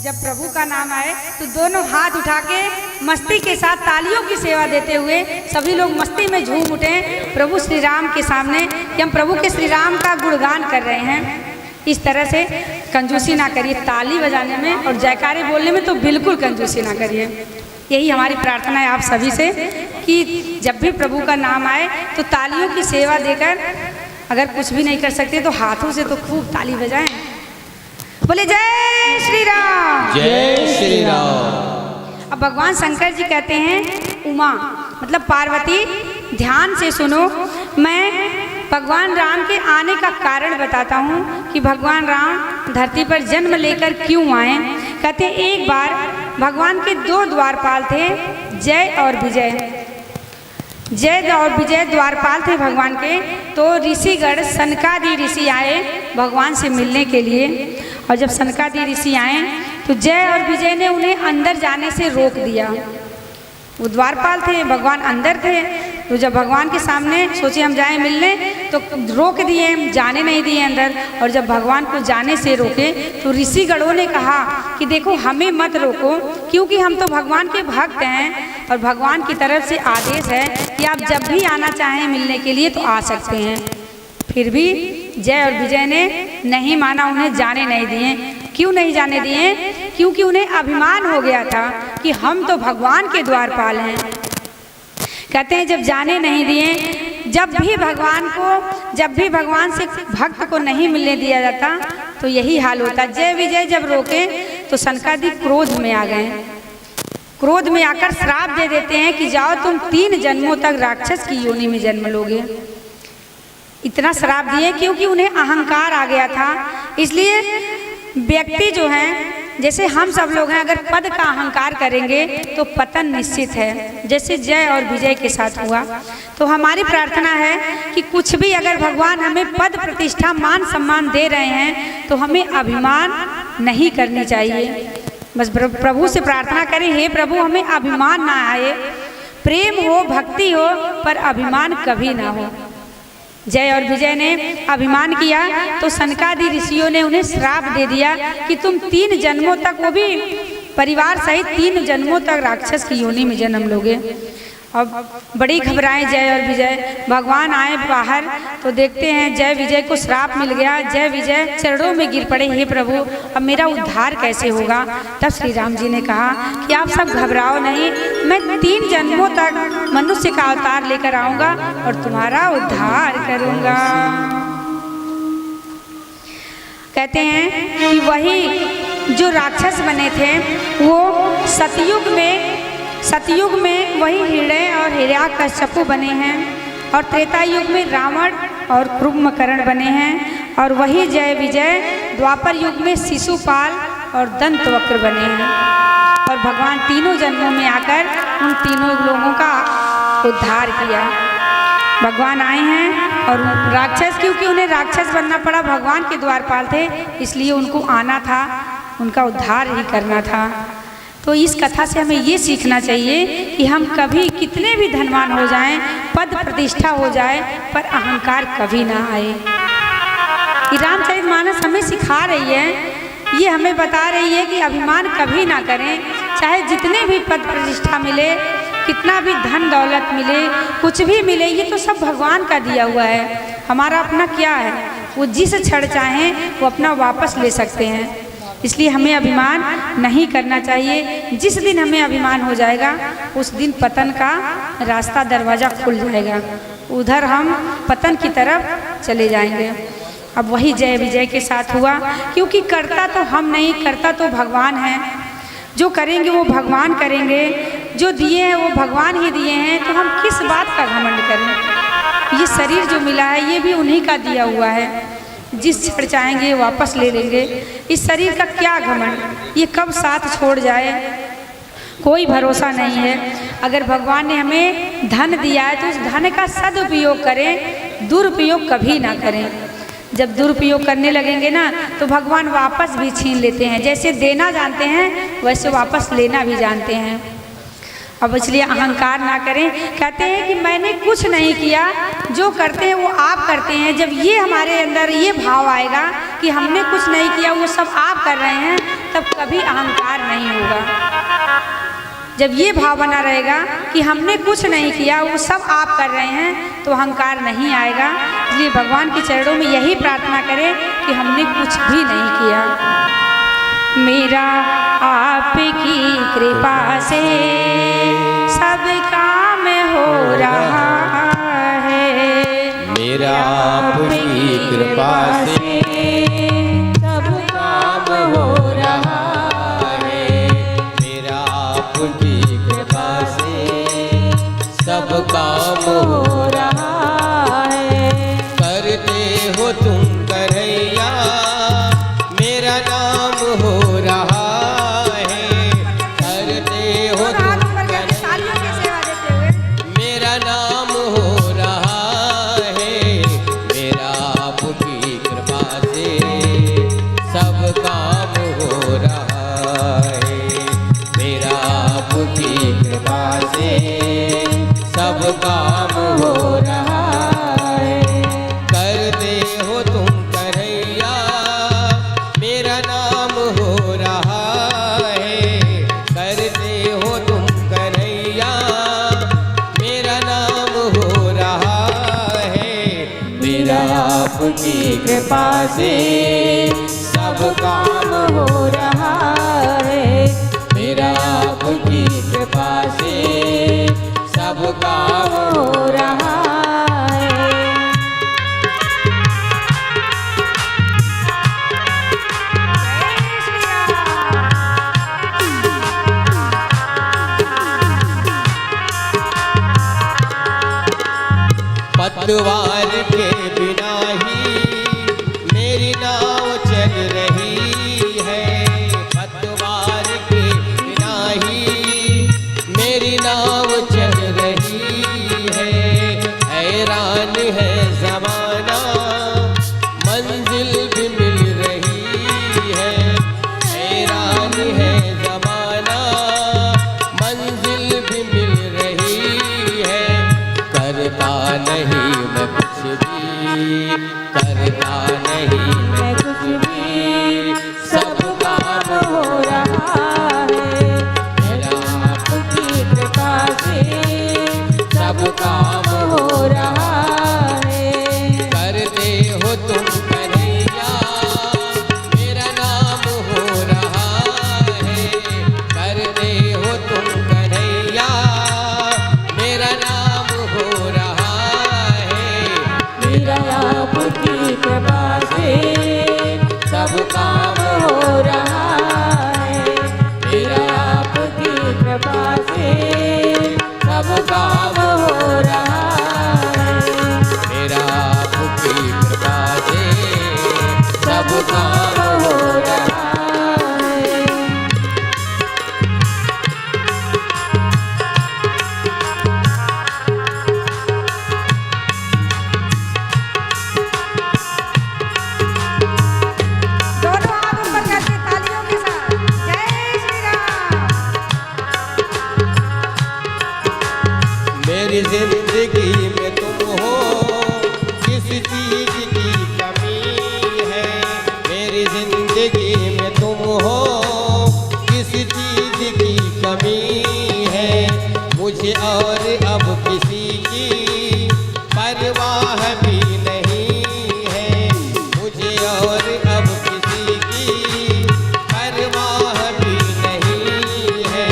जब प्रभु का नाम आए तो दोनों हाथ उठा के मस्ती के साथ तालियों की सेवा देते हुए सभी लोग मस्ती में झूम उठे प्रभु श्री राम के सामने कि हम प्रभु के श्री राम का गुणगान कर रहे हैं। इस तरह से कंजूसी ना करिए, ताली बजाने में और जयकारे बोलने में तो बिल्कुल कंजूसी ना करिए। यही हमारी प्रार्थना है आप सभी से कि जब भी प्रभु का नाम आए तो तालियों की सेवा देकर, अगर कुछ भी नहीं कर सकते तो हाथों से तो खूब ताली बजाएं। बोले जय श्री राम, जय श्री राम। अब भगवान शंकर जी कहते हैं उमा मतलब पार्वती, ध्यान से सुनो, मैं भगवान राम के आने का कारण बताता हूँ कि भगवान राम धरती पर जन्म लेकर क्यों आए। कहते एक बार भगवान के दो द्वारपाल थे, जय और विजय। जय और विजय द्वारपाल थे भगवान के। तो ऋषिगण सनकादि ऋषि आए भगवान से मिलने के लिए, और जब सनकादि ऋषि आए तो जय और विजय ने उन्हें अंदर जाने से रोक दिया। वो द्वारपाल थे, भगवान अंदर थे, तो जब भगवान के सामने सोचे हम जाएं मिलने तो रोक दिए, जाने नहीं दिए अंदर। और जब भगवान को जाने से रोके तो ऋषिगणों ने कहा कि देखो हमें मत रोको, क्योंकि हम तो भगवान के भक्त हैं और भगवान की तरफ से आदेश है कि आप जब भी आना चाहें मिलने के लिए तो आ सकते हैं। फिर भी जय और विजय ने नहीं माना, उन्हें जाने नहीं दिए। क्यों नहीं जाने दिए? क्योंकि उन्हें अभिमान हो गया था कि हम तो भगवान के द्वारपाल हैं। कहते हैं जब जाने नहीं दिए, जब भी भगवान से भक्त को नहीं मिलने दिया जाता तो यही हाल होता। जय विजय जब रोके तो सनकादि क्रोध में आ गए। क्रोध में आकर श्राप दे देते हैं कि जाओ तुम 3 जन्मों तक राक्षस की योनि में जन्म लोगे। इतना श्राप दिए क्योंकि उन्हें अहंकार आ गया था। इसलिए व्यक्ति जो हैं, जैसे हम सब लोग हैं, अगर पद का अहंकार करेंगे तो पतन निश्चित है, जैसे जय और विजय के साथ हुआ। तो हमारी प्रार्थना है कि कुछ भी अगर भगवान हमें पद प्रतिष्ठा मान सम्मान दे रहे हैं तो हमें अभिमान नहीं करनी चाहिए। बस प्रभु से प्रार्थना करें, हे प्रभु हमें अभिमान ना आए, प्रेम हो भक्ति हो पर अभिमान कभी ना हो। जय और विजय ने अभिमान किया तो सनकादि ऋषियों ने उन्हें श्राप दे दिया कि तुम 3 जन्मों तक, वो भी परिवार सहित 3 जन्मों तक राक्षस की योनि में जन्म लोगे। अब बड़ी घबराए जय और विजय। भगवान आए बाहर तो देखते हैं जय विजय को श्राप मिल गया। जय विजय चरणों में गिर पड़े, हे प्रभु अब मेरा उद्धार कैसे होगा। तब श्री राम जी ने कहा कि आप सब घबराओ नहीं, मैं 3 जन्मों तक मनुष्य का अवतार लेकर आऊँगा और तुम्हारा उद्धार करूँगा। कहते हैं कि वही जो राक्षस बने थे वो सतयुग में वही हिरण्य और हिरण्यकश्यप बने हैं, और त्रेता युग में रावण और कुंभकर्ण बने हैं, और वही जय विजय द्वापर युग में शिशुपाल और दंतवक्र बने हैं। और भगवान 3 जन्मों में आकर उन तीनों लोगों का उद्धार किया। भगवान आए हैं और राक्षस, क्योंकि उन्हें राक्षस बनना पड़ा, भगवान के द्वारपाल थे इसलिए उनको आना था, उनका उद्धार ही करना था। तो इस कथा से हमें ये सीखना चाहिए कि हम कभी कितने भी धनवान हो जाएं, पद प्रतिष्ठा हो जाए, पर अहंकार कभी ना आए। ये रामचरितमानस हमें सिखा रही है, ये हमें बता रही है कि अभिमान कभी ना करें। चाहे जितने भी पद प्रतिष्ठा मिले, कितना भी धन दौलत मिले, कुछ भी मिले, ये तो सब भगवान का दिया हुआ है। हमारा अपना क्या है? वो जिस क्षण चाहें वो अपना वापस ले सकते हैं। इसलिए हमें अभिमान नहीं करना चाहिए। जिस दिन हमें अभिमान हो जाएगा उस दिन पतन का रास्ता, दरवाज़ा खुल जाएगा, उधर हम पतन की तरफ चले जाएंगे। अब वही जय विजय के साथ हुआ, क्योंकि करता तो हम नहीं, करता तो भगवान है। जो करेंगे वो भगवान करेंगे, जो दिए हैं वो भगवान ही दिए हैं, तो हम किस बात का घमंड करें। ये शरीर जो मिला है ये भी उन्हीं का दिया हुआ है, जिस क्षण चाहेंगे वापस ले लेंगे। इस शरीर का क्या घमंड, ये कब साथ छोड़ जाए कोई भरोसा नहीं है। अगर भगवान ने हमें धन दिया है तो उस धन का सदुपयोग करें, दुरुपयोग कभी ना करें। जब दुरुपयोग करने लगेंगे ना तो भगवान वापस भी छीन लेते हैं। जैसे देना जानते हैं वैसे वापस लेना भी जानते हैं। अब इसलिए अहंकार ना करें। कहते हैं कि मैंने कुछ नहीं किया, जो करते हैं वो आप करते हैं। जब ये हमारे अंदर ये भाव आएगा कि हमने कुछ नहीं किया, वो सब आप कर रहे हैं, तब कभी अहंकार नहीं होगा। जब ये भाव बना रहेगा कि हमने कुछ नहीं किया, वो सब आप कर रहे हैं, तो अहंकार नहीं आएगा। इसलिए भगवान के चरणों में यही प्रार्थना करें कि हमने कुछ भी नहीं किया। मेरा आपकी कृपा से सब काम हो रहा है। मेरा आपकी कृपा से सब काम हो रहा है। मेरा आपकी कृपा से सब काम हो रहा है। करते हो तुम करैया, मेरा नाम हो रहा है। करते हो तुम करैया, मेरा नाम हो रहा है। मेरा आपकी कृपा से सब काम हो रहा है। मेरा आपकी कृपा से सब काम हो रहा है। करते हो तुम करैया, मेरा नाम हो रहा है। करते हो तुम करैया, मेरा नाम हो रहा है। मेरा आपकी कृपा से सब काम हो रहा है। मेरा आपकी कृपा से सब काम हो रहा है। पतवार के बिना ही मेरी नाव चल रही है। पतवार के बिना ही मेरी नाव चल रही है। हैरान है ज़माना, मंजिल भी मिल रही है। हैरान है ज़माना, मंजिल भी मिल रही है। करता नहीं मैं कुछ भी, करता नहीं मैं कुछ भी, सब काम हो रहा है। मेरा आपकी कृपा से सब काम हो रहा है। करते हो तुम कन्हैया, मेरा नाम हो रहा है। करते हो तुम कन्हैया, मेरा नाम हो रहा है। मेरा आपकी कृपा से सब काम हो रहा है। मेरा आपकी कृपा से सब काम हो रहा है। मेरा आपकी कृपा से सब काम हो रहा है। दोनों हाथ ऊपर करके तालियों के साथ जय श्री राम। मेरी जिंदगी में तुम हो, किस चीज की कमी है। मेरी जिंदगी में तुम हो, किस चीज की कमी है। मुझे और अब किसी की परवाह भी नहीं है। मुझे और अब किसी की परवाह भी नहीं है।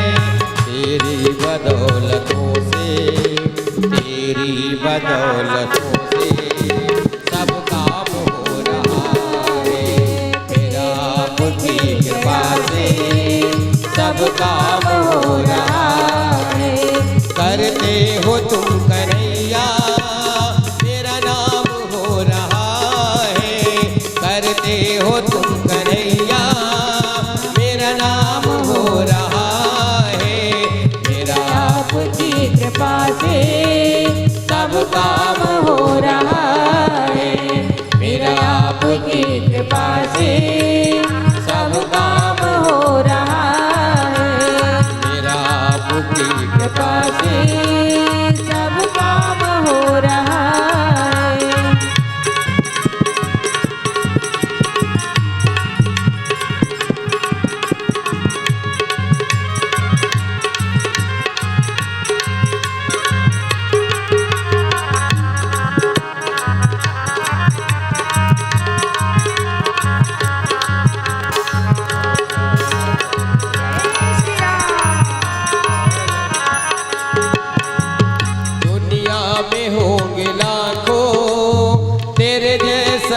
तेरी बदौलतों से, तेरी बदौलतों से सब काम हो रहा है। मेरा आपकी कृपा से सब काम हो रहा है। करते हो तुम कन्हैया, मेरा नाम हो रहा है। करते हो तुम कन्हैया, मेरा नाम हो रहा है। मेरा आपकी कृपा से सब काम हो रहा है। मेरा आपकी कृपा से सब काम हो रहा है। मेरा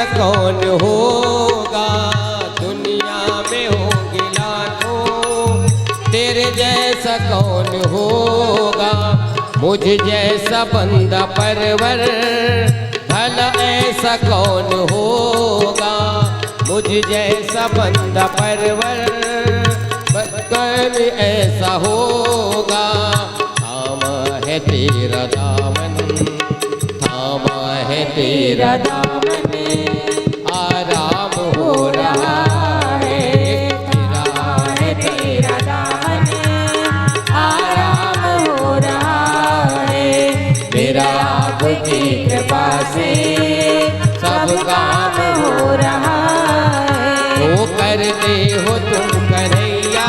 कौन होगा, दुनिया में होंगे लाखों, तेरे जैसा कौन होगा, मुझ जैसा बंदा परवर, भला ऐसा कौन होगा, मुझ जैसा बंदा परवर, कौन ऐसा होगा। थामा है तेरा दामन, थामा है तेरा दामन, आराम हो रहा है, तेरा है तेरा दामन, आराम हो रहा है, मेरा आपकी कृपा से सब काम हो रहा है। वो करते हो तुम कन्हैया,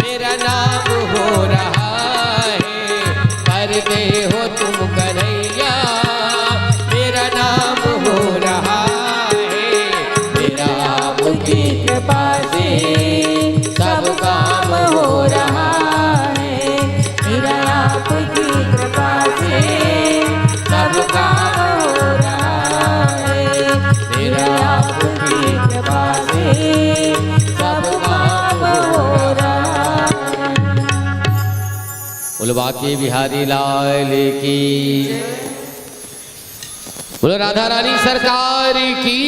मेरा नाम हो रहा है, करते हो तुम कन्हैया, मेरा नाम हो रहा है, मेरा आपकी कृपा से सब काम हो रहा है, मेरा आपकी कृपा से सब काम हो रहा है, मेरा आपकी कृपा से सब काम हो रहा है। बोलो बांके बिहारी लाल की, बोलो राधा रानी सरकार की।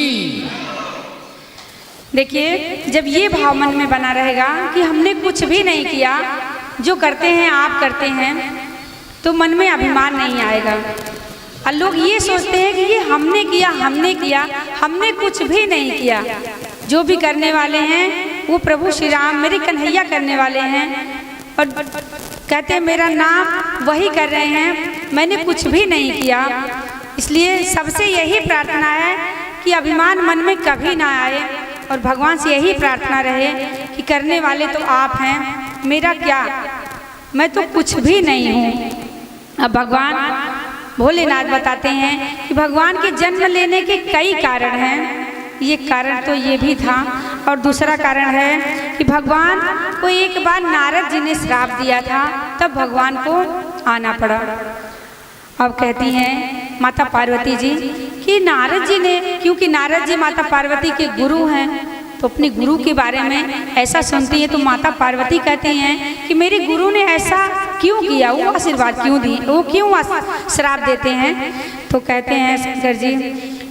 देखिए, जब ये भाव मन में बना रहेगा कि हमने कुछ भी नहीं किया, जो करते हैं आप करते हैं, तो मन में अभिमान नहीं आएगा। और लोग ये सोचते हैं कि ये हमने किया, हमने कुछ भी नहीं किया। जो भी करने वाले हैं वो प्रभु श्री राम मेरे कन्हैया करने वाले हैं, और कहते हैं मेरा नाम वही कर रहे हैं, मैंने कुछ भी नहीं किया। इसलिए सबसे यही प्रार्थना है कि अभिमान मन में कभी ना आए, और भगवान से यही प्रार्थना रहे कि करने वाले तो आप हैं, मेरा क्या, मैं तो कुछ भी नहीं हूँ। अब भगवान भोलेनाथ बताते हैं कि भगवान के जन्म लेने के कई कारण हैं। ये कारण तो ये भी था, और दूसरा कारण है कि भगवान को एक बार नारद जी ने श्राप दिया था, तब भगवान को आना पड़ा। अब कहती हैं माता पार्वती जी कि नारद जी ने, क्योंकि नारद जी माता पार्वती के गुरु हैं, तो अपने गुरु के बारे में ऐसा सुनती है, तो माता पार्वती कहती हैं कि मेरे गुरु ने ऐसा क्यों किया, वो आशीर्वाद क्यों दी, वो क्यों श्राप देते हैं। तो कहते हैं शंकर जी,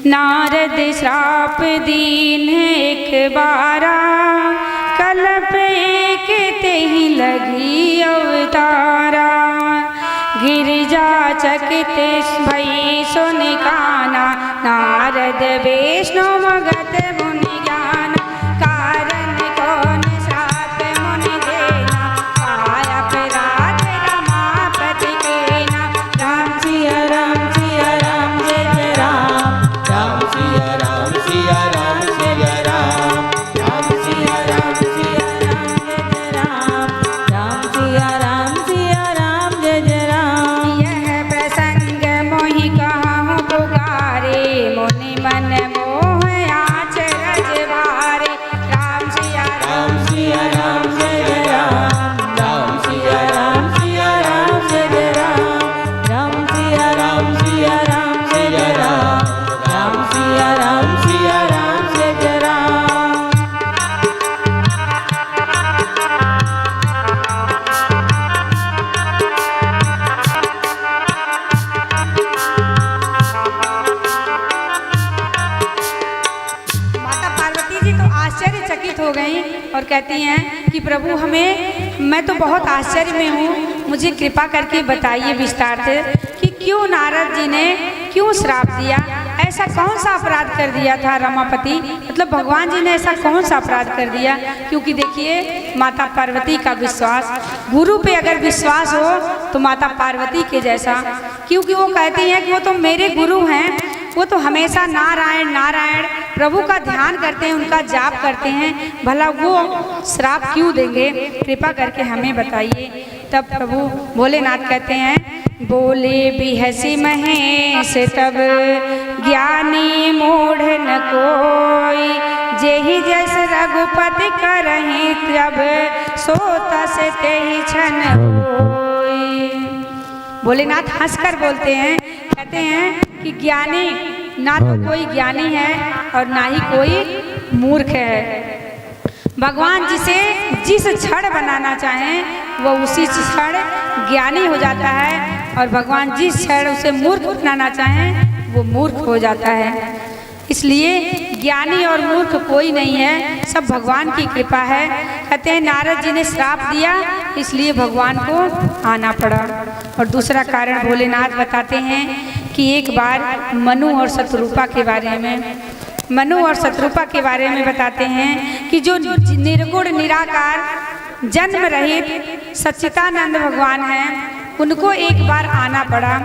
नारद श्राप दीन एक बारा, कल्प एक तेहि लगी अवतारा, गिरिजा चकित भई सुन काना, नारद वैष्णो मगध मुनि ज्ञान, कारण कौन श्राप मुनि देना, पाया अपराध रमापति केना, राम सिया राम सिया राम जय जय राम, राम सिया राम सिया राम सिया राम, राम सिया राम सिया राम जय जय राम, राम सिया राम सिया राम जय जय राम। यह प्रसंग मोहि कहूँ पुकारे, मुनि मन मोह आचरज भारे, राम सिया राम जय जय राम, राम सिया राम सिया राम जय जय राम, राम सिया राम जय जय राम, राम सिया राम जय जय राम। माता पार्वती जी तो आश्चर्यचकित हो गई और कहती हैं कि प्रभु हमें, मैं तो बहुत आश्चर्य में हूँ, मुझे कृपा करके बताइए विस्तार से कि क्यों नारद जी ने क्यों श्राप दिया, ऐसा कौन सा अपराध कर दिया था रमापति, मतलब भगवान जी ने ऐसा कौन सा अपराध कर दिया। क्योंकि देखिए माता पार्वती का विश्वास, गुरु पे अगर विश्वास हो तो माता पार्वती के जैसा, क्योंकि वो कहती हैं कि वो तो मेरे गुरु हैं, वो तो हमेशा नारायण नारायण प्रभु का ध्यान करते हैं, उनका जाप करते हैं, भला वो श्राप क्यों देंगे, कृपा करके हमें बताइए। तब प्रभु भोलेनाथ कहते हैं, बोले बिहसी महेश तब ज्ञानी मूढ़ न कोई, जेहि जैस रघुपति करहि तब सो तस तेहि छन होई। भोलेनाथ हंसकर बोलते हैं, कहते हैं कि ज्ञानी ना तो कोई ज्ञानी है और ना ही कोई मूर्ख है। भगवान जिसे जिस क्षण बनाना चाहें वो उसी क्षण ज्ञानी हो जाता है, और भगवान जिस क्षण उसे मूर्ख बनाना चाहें वो मूर्ख हो जाता है। इसलिए ज्ञानी और मूर्ख कोई नहीं है, सब भगवान की कृपा है। कहते हैं नारद जी ने श्राप दिया, इसलिए भगवान को आना पड़ा। और दूसरा कारण भोलेनाथ बताते हैं कि एक बार मनु और शत्रुपा के बारे में, मनु और शत्रुपा के बारे में बताते हैं कि जो निर्गुण निराकार जन्म रहित सच्चिदानंद भगवान हैं, उनको एक बार आना पड़ा।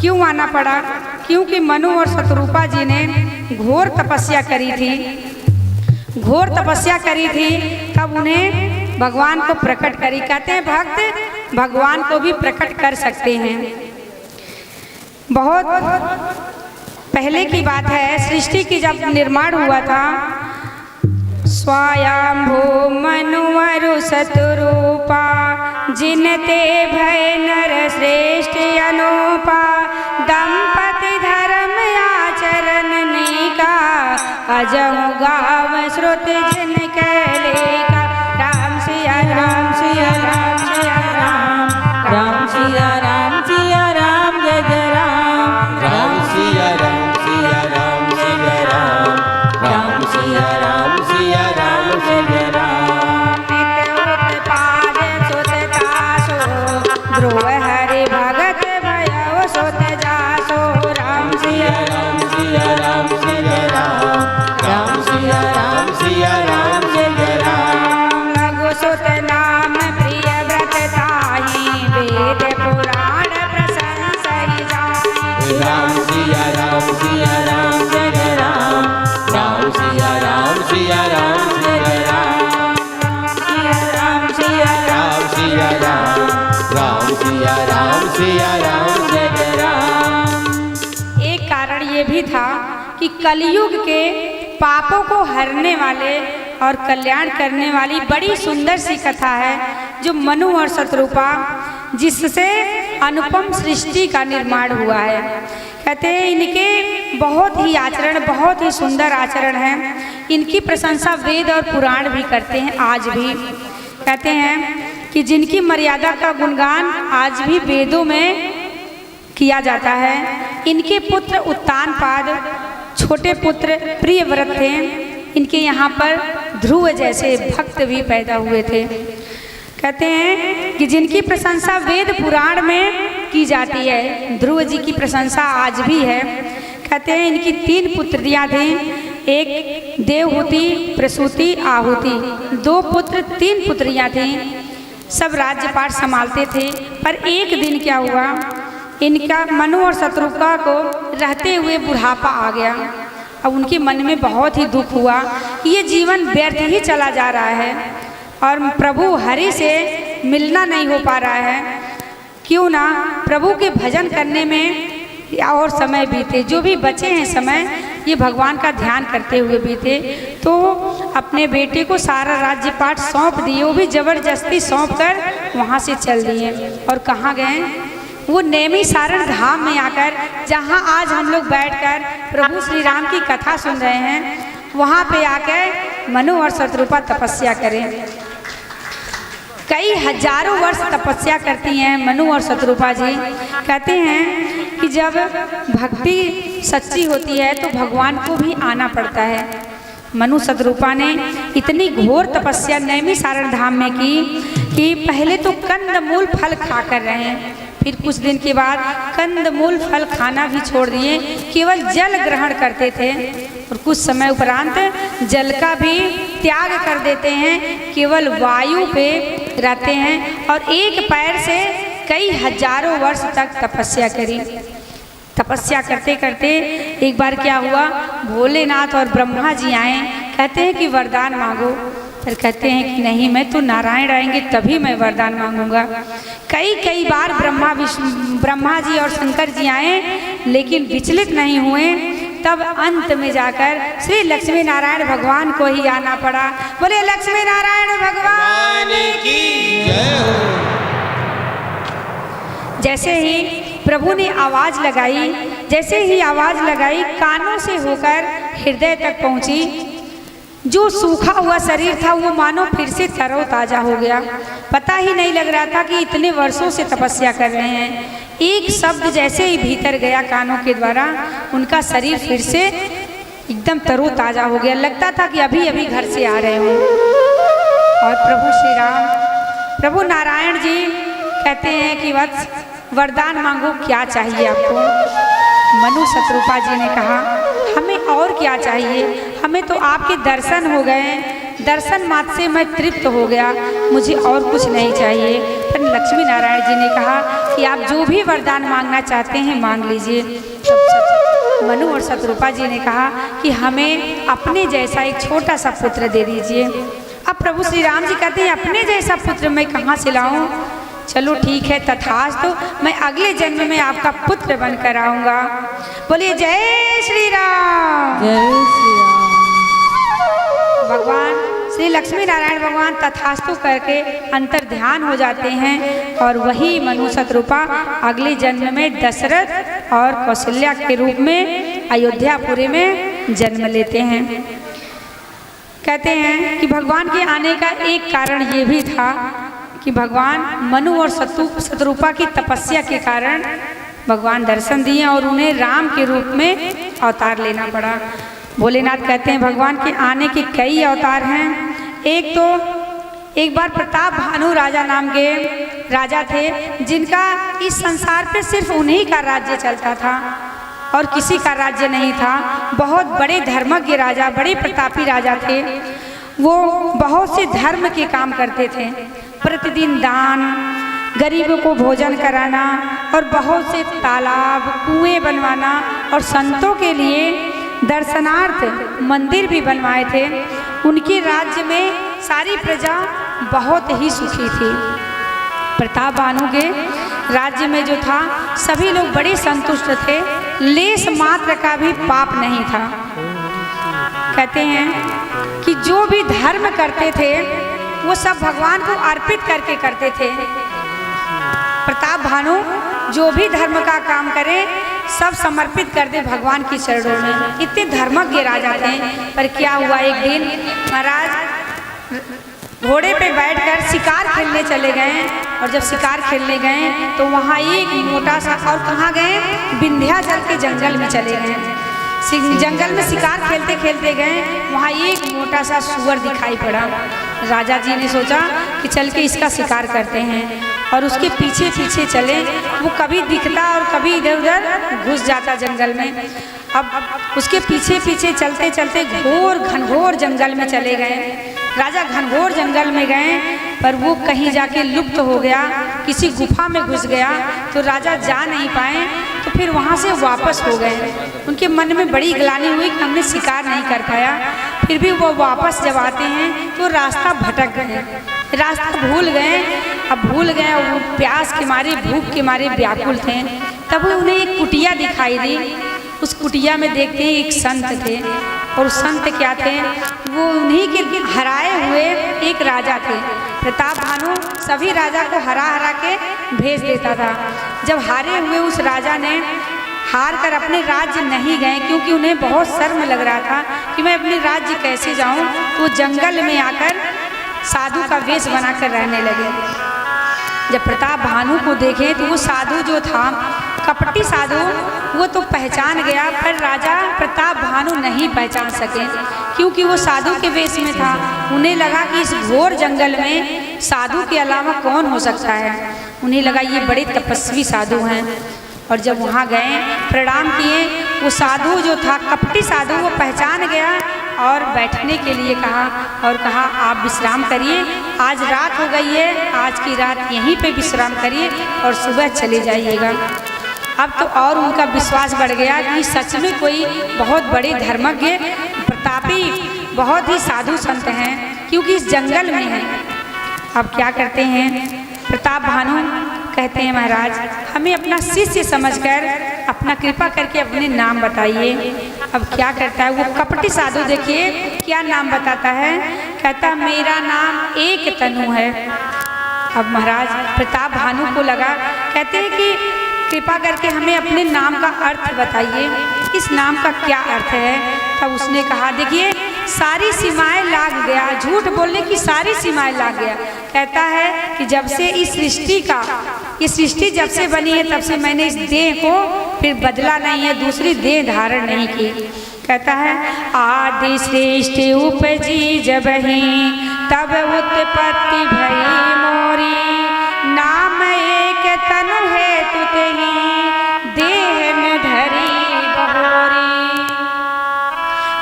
क्यों आना पड़ा? क्योंकि मनु और शत्रुपा जी ने घोर तपस्या करी थी, घोर तपस्या करी थी, तब उन्हें भगवान को प्रकट करी। कहते हैं भक्त भगवान को भी प्रकट कर सकते हैं। बहुत पहले की बात है, सृष्टि की जब निर्माण हुआ था, स्वयंभू मनुवरु शत्रुपा जिनते भय नर श्रेष्ठ अनुपा, दंपति धर्म आचरण निका, अजहु गाव श्रुत जिन कैलेका। राम सिया राम सिया राम सिया राम, राम सिया राम सिया राम जय जय राम, राम सिया राम सिया राम सिया राम, राम सिया राम सिया राम सिया राम। उत्पाद सुत तासो, ध्रुव हरि भगत भयो सुत जासो। राम सिया राम सिया राम सिया राम, राम सिया राम सिया राम सिया राम। लघु सुत नाम प्रिय व्रत ताहि, वेद पुराण प्रशंसहि जाहि। राम सिया राम सिया राम जय राम, राम सिया राम सिया राम जय राम। राम सिया राम सिया राम, राम सिया राम सिया राम जय राम। एक कारण ये भी था कि कलयुग के पापों को हरने वाले और कल्याण करने वाली बड़ी सुंदर सी कथा है, जो मनु और शत्रुपा, जिससे अनुपम सृष्टि का निर्माण हुआ है। कहते हैं इनके बहुत ही आचरण, बहुत ही सुंदर आचरण है। इनकी प्रशंसा वेद और पुराण भी करते हैं आज भी। कहते हैं कि जिनकी मर्यादा का गुणगान आज भी वेदों में किया जाता है। इनके पुत्र उत्तानपाद छोटे पुत्र प्रियव्रत थे। इनके यहाँ पर ध्रुव जैसे भक्त भी पैदा हुए थे। कहते हैं कि जिनकी प्रशंसा वेद पुराण में की जाती है, ध्रुव जी की प्रशंसा आज भी है। कहते हैं इनकी 3 पुत्रियाँ थीं, एक देवहूति, प्रसूति, आहुति। 2 पुत्र 3 पुत्रियाँ थीं। सब राज्यपाट संभालते थे। पर एक दिन क्या हुआ, इनका मनु और शत्रुपा को रहते हुए बुढ़ापा आ गया। अब उनके मन में बहुत ही दुख हुआ कि ये जीवन व्यर्थ ही चला जा रहा है और प्रभु हरि से मिलना नहीं हो पा रहा है। क्यों ना प्रभु के भजन करने में और समय बीते, जो भी बचे हैं समय, ये भगवान का ध्यान करते हुए बीते। तो अपने बेटे को सारा राज्यपाट सौंप दिए, वो भी जबरदस्ती सौंप कर वहाँ से चल दिए। और कहाँ गए? वो नेमी सारण धाम में आकर, जहाँ आज हम लोग बैठकर प्रभु श्री राम की कथा सुन रहे हैं, वहाँ पे आकर मनु और शत्रुपा तपस्या करें। कई हजारों वर्ष तपस्या करती हैं मनु और शत्रुपा जी। कहते हैं कि जब भक्ति सच्ची होती है तो भगवान को भी आना पड़ता है। मनु शत्रुपा ने इतनी घोर तपस्या नैमी सारण धाम में की कि पहले तो कंदमूल फल खाकर रहे, फिर कुछ दिन के बाद कंदमूल फल खाना भी छोड़ दिए, केवल जल ग्रहण करते थे। और कुछ समय उपरांत जल का भी त्याग कर देते हैं, केवल वायु पे रहते हैं। और एक पैर से कई हजारों वर्ष तक तपस्या करी। तपस्या करते करते एक बार क्या हुआ, भोलेनाथ और ब्रह्मा जी आए। कहते हैं कि वरदान मांगो। फिर कहते हैं कि नहीं, मैं तो नारायण आएंगे तभी मैं वरदान मांगूंगा। कई बार ब्रह्मा जी और शंकर जी आए, लेकिन विचलित नहीं हुए। तब अंत में जाकर श्री लक्ष्मी नारायण भगवान को ही आना पड़ा। बोले लक्ष्मी नारायण भगवान की जय हो। जैसे ही प्रभु ने आवाज लगाई, जैसे ही आवाज लगाई कानों से होकर हृदय तक पहुंची। जो सूखा हुआ शरीर था वो मानो फिर से तरोताजा हो गया। पता ही नहीं लग रहा था कि इतने वर्षों से तपस्या कर रहे हैं। एक शब्द जैसे ही भीतर गया कानों के द्वारा, उनका शरीर फिर से एकदम तरोताजा हो गया। लगता था कि अभी अभी घर से आ रहे हों। और प्रभु श्री राम, प्रभु नारायण जी कहते हैं कि वत्स वरदान मांगो, क्या चाहिए आपको। मनु शतरूपा जी ने कहा, हमें और क्या चाहिए, हमें तो आपके दर्शन हो गए, दर्शन मात्र से मैं तृप्त हो गया, मुझे और कुछ नहीं चाहिए। फिर लक्ष्मी नारायण जी ने कहा कि आप जो भी वरदान मांगना चाहते हैं मांग लीजिए। तब मनु और शतरूपा जी ने कहा कि हमें अपने जैसा एक छोटा सा पुत्र दे दीजिए। अब प्रभु श्री राम जी कहते हैं, अपने जैसा पुत्र मैं कहाँ से लाऊं। चलो ठीक है, तथास्तु, मैं अगले जन्म में आपका पुत्र बनकर आऊंगा। बोलिए जय श्री राम। जय श्री राम। भगवान श्री लक्ष्मी नारायण भगवान तथास्तु करके अंतर ध्यान हो जाते हैं और वही मनु शतरूपा अगले जन्म में दशरथ और कौशल्या के रूप में अयोध्यापुरी में जन्म लेते हैं। कहते हैं कि भगवान के आने का एक कारण ये भी था कि भगवान मनु और शतरूपा की तपस्या के कारण भगवान दर्शन दिए और उन्हें राम के रूप में अवतार लेना पड़ा। भोलेनाथ कहते हैं भगवान के आने के कई अवतार हैं। एक बार प्रताप भानु राजा नाम के राजा थे, जिनका इस संसार पे सिर्फ उन्हीं का राज्य चलता था और किसी का राज्य नहीं था। बहुत बड़े धर्मज्ञ राजा, बड़े प्रतापी राजा थे। वो बहुत से धर्म के काम करते थे, प्रतिदिन दान, गरीबों को भोजन कराना और बहुत से तालाब, कुएं बनवाना और संतों के लिए दर्शनार्थ मंदिर भी बनवाए थे। उनके राज्य में सारी प्रजा बहुत ही सुखी थी। प्रताप भानु के राज्य में जो था सभी लोग बड़े संतुष्ट थे, लेस मात्र का भी पाप नहीं था। कहते हैं कि जो भी धर्म करते थे वो सब भगवान को अर्पित करके करते थे। प्रताप भानु जो भी धर्म का काम करे सब समर्पित कर दे भगवान की चरणों में। इतने धर्मज्ञ राजा थे। पर क्या हुआ, एक दिन महाराज घोड़े पे बैठकर शिकार खेलने चले गए और जब शिकार खेलने गए तो वहाँ एक मोटा सा, और कहाँ गए, विंध्याचल के जंगल में चले गए। जंगल में शिकार खेलते खेलते गए, वहाँ एक मोटा सा सूअर दिखाई पड़ा। राजा जी ने सोचा कि चल के इसका शिकार करते हैं और उसके पीछे पीछे चले। वो कभी दिखता और कभी इधर उधर घुस जाता जंगल में। अब उसके पीछे पीछे चलते चलते घनघोर जंगल में चले गए। राजा घनघोर जंगल में गए पर वो कहीं जाके लुप्त हो गया, किसी गुफा में घुस गया तो राजा जा नहीं पाए। तो फिर वहाँ से वापस हो गए। उनके मन में बड़ी ग्लानि हुई कि हमने शिकार नहीं कर पाया। फिर भी वो वापस जब आते हैं तो रास्ता भटक गए, रास्ता भूल गए। अब भूल गए और वो प्यास के मारे, भूख के मारे व्याकुल थे। तब उन्हें एक कुटिया दिखाई दी। उस कुटिया में देखते हैं एक संत थे और संत क्या थे, वो उन्हीं के हराए हुए एक राजा थे। प्रताप भानु सभी राजा को हरा हरा के भेज देता था। जब हारे हुए उस राजा ने हार कर अपने राज्य नहीं गए, क्योंकि उन्हें बहुत शर्म लग रहा था कि मैं अपने राज्य कैसे जाऊं, तो जंगल में आकर साधु का वेश बनाकर रहने लगे। जब प्रताप भानु को देखे तो वो साधु जो था, कपटी साधु, वो तो पहचान गया पर राजा प्रताप भानु नहीं पहचान सके, क्योंकि वो साधु के वेश में था। उन्हें लगा कि इस घोर जंगल में साधु के अलावा कौन हो सकता है। उन्हें लगा ये बड़े तपस्वी साधु हैं। और जब वहाँ गए, प्रणाम किए, वो साधु जो था कपटी साधु, वो पहचान गया और बैठने के लिए कहा और कहा आप विश्राम करिए, आज रात हो गई है, आज की रात यहीं पे विश्राम करिए और सुबह चले जाइएगा। अब तो और उनका विश्वास बढ़ गया कि सच में कोई बहुत बड़े धर्मज्ञ, प्रतापी, बहुत ही साधु संत हैं, क्योंकि इस जंगल में हैं। अब क्या करते हैं, प्रताप भानु कहते हैं महाराज हमें अपना शिष्य समझकर अपना कृपा करके अपने नाम बताइए। अब क्या करता है वो कपटी साधु, देखिए क्या नाम बताता है, कहता मेरा नाम एक तनु है। अब महाराज प्रताप भानु को लगा, कहते हैं कि कृपा करके हमें अपने नाम का अर्थ बताइए, इस नाम का क्या अर्थ है। तब उसने कहा, देखिए सारी सीमाएं लाग गया, झूठ बोलने की सारी सीमाएं लाग गया। कहता है कि जब से इस सृष्टि का, ये सृष्टि जब से बनी है तब से मैंने इस देह को फिर बदला नहीं है, दूसरी देह धारण नहीं की। कहता है, आदि सृष्टि उपजी जबहि तब उत्पत्ति भई मोरी, नाम एक तनु हेतु तेहि देह न धरी बहोरी।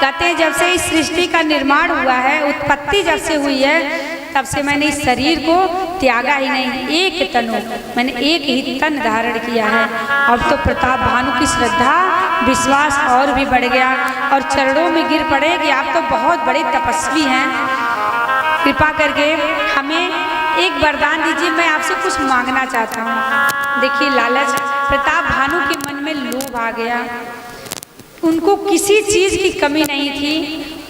कहते हैं जब से इस सृष्टि का निर्माण हुआ है, उत्पत्ति जब से हुई है तब से मैंने इस शरीर को त्यागा ही नहीं, एक तनु, मैंने एक ही तन धारण किया है। अब तो प्रताप भानु की श्रद्धा विश्वास और भी बढ़ गया और चरणों में गिर पड़े कि आप तो बहुत बड़े तपस्वी हैं, कृपा करके हमें एक वरदान दीजिए, मैं आपसे कुछ मांगना चाहता हूँ। देखिए लालच, प्रताप भानु के मन में लोभ आ गया। उनको किसी चीज़ की कमी नहीं थी,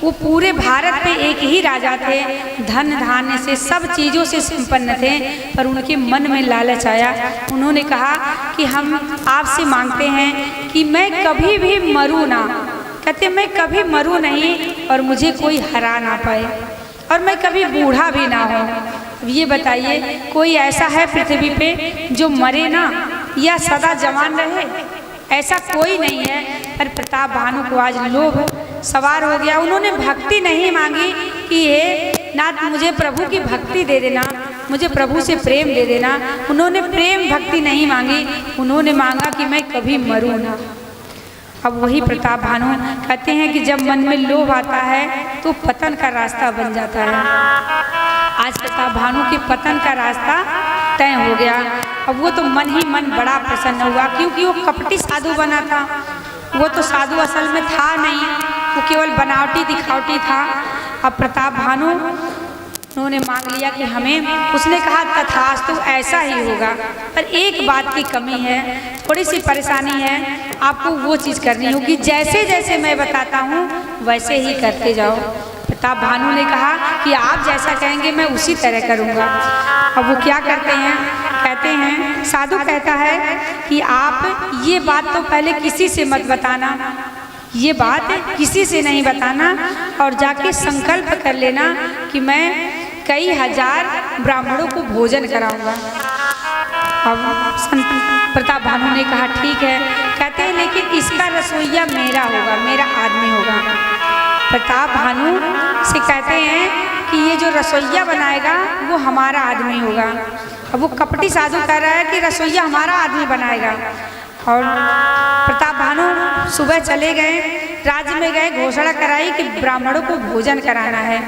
वो पूरे भारत पे एक ही राजा थे, धन धान्य से सब चीज़ों से संपन्न थे, पर उनके मन में लालच आया। उन्होंने कहा कि हम आपसे मांगते हैं कि मैं कभी भी मरूं ना। कहते मैं कभी मरूं नहीं और मुझे कोई हरा ना पाए और मैं कभी बूढ़ा भी ना हो। अब ये बताइए कोई ऐसा है पृथ्वी पे जो मरे ना या सदा जवान रहे? ऐसा कोई नहीं है। पर प्रताप भानु को आज लोभ सवार हो गया। उन्होंने भक्ति नहीं मांगी कि हे नाथ मुझे प्रभु की भक्ति दे देना, मुझे प्रभु से प्रेम दे देना। उन्होंने प्रेम भक्ति नहीं मांगी, उन्होंने मांगा कि मैं कभी मरूं ना। अब वही प्रताप भानु कहते हैं कि जब मन में लोभ आता है तो पतन का रास्ता बन जाता है। आज प्रताप भानु के पतन का रास्ता तय हो गया। अब वो तो मन ही मन बड़ा प्रसन्न हुआ, क्योंकि वो कपटी साधु बना था। वो तो साधु असल में था नहीं, वो केवल बनावटी दिखावटी था। अब प्रताप भानु उन्होंने मांग लिया कि हमें, उसने कहा तथास्तु ऐसा ही होगा, पर एक बात की कमी है, थोड़ी सी परेशानी है, आपको वो चीज़ करनी होगी, जैसे जैसे मैं बताता हूँ वैसे ही करते जाओ। प्रताप भानु ने कहा कि आप जैसा कहेंगे मैं उसी तरह करूँगा। अब वो क्या करते हैं, कहते हैं, साधु कहता है कि आप ये बात तो पहले किसी से मत बताना, ये बात किसी से नहीं बताना, और जाके संकल्प कर लेना कि मैं कई हजार ब्राह्मणों को भोजन कराऊंगा। अब प्रताप भानु ने कहा ठीक है। कहते हैं लेकिन इसका रसोईया मेरा होगा, मेरा आदमी होगा। प्रताप भानु से कहते हैं कि ये जो रसोईया बनाएगा वो हमारा आदमी होगा। अब वो कपटी साधु कह रहा है कि रसोईया हमारा आदमी बनाएगा। और प्रताप भानु सुबह चले गए, राज्य में गए, घोषणा कराई कि ब्राह्मणों को भोजन कराना है,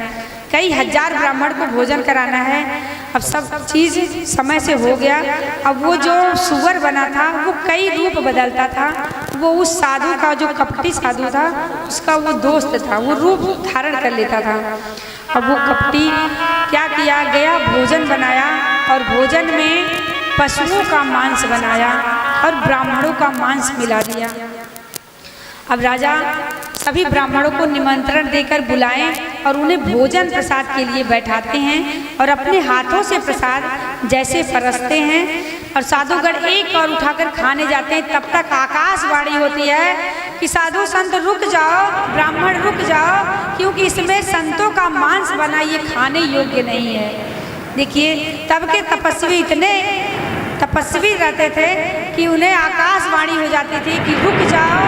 कई हजार ब्राह्मण को भोजन कराना है। अब सब चीज़ समय से हो गया। अब वो जो सुअर बना था वो कई रूप बदलता था, वो उस साधु का, जो कपटी साधु था उसका वो दोस्त था, वो रूप धारण कर लेता था। अब वो कपटी क्या किया, गया भोजन बनाया और भोजन में पशुओं का मांस बनाया और ब्राह्मणों का मांस मिला दिया। अब राजा सभी ब्राह्मणों को निमंत्रण देकर बुलाएं और उन्हें भोजन प्रसाद के लिए बैठाते हैं और अपने हाथों से प्रसाद जैसे परसते हैं और साधुगण एक और उठाकर खाने जाते हैं। तब तक आकाशवाणी होती है कि साधु संत रुक जाओ, ब्राह्मण रुक जाओ, क्योंकि इसमें संतों का मांस बना, ये खाने योग्य नहीं है। देखिए तब के तपस्वी इतने तपस्वी रहते थे कि उन्हें आकाशवाणी हो जाती थी कि रुक जाओ,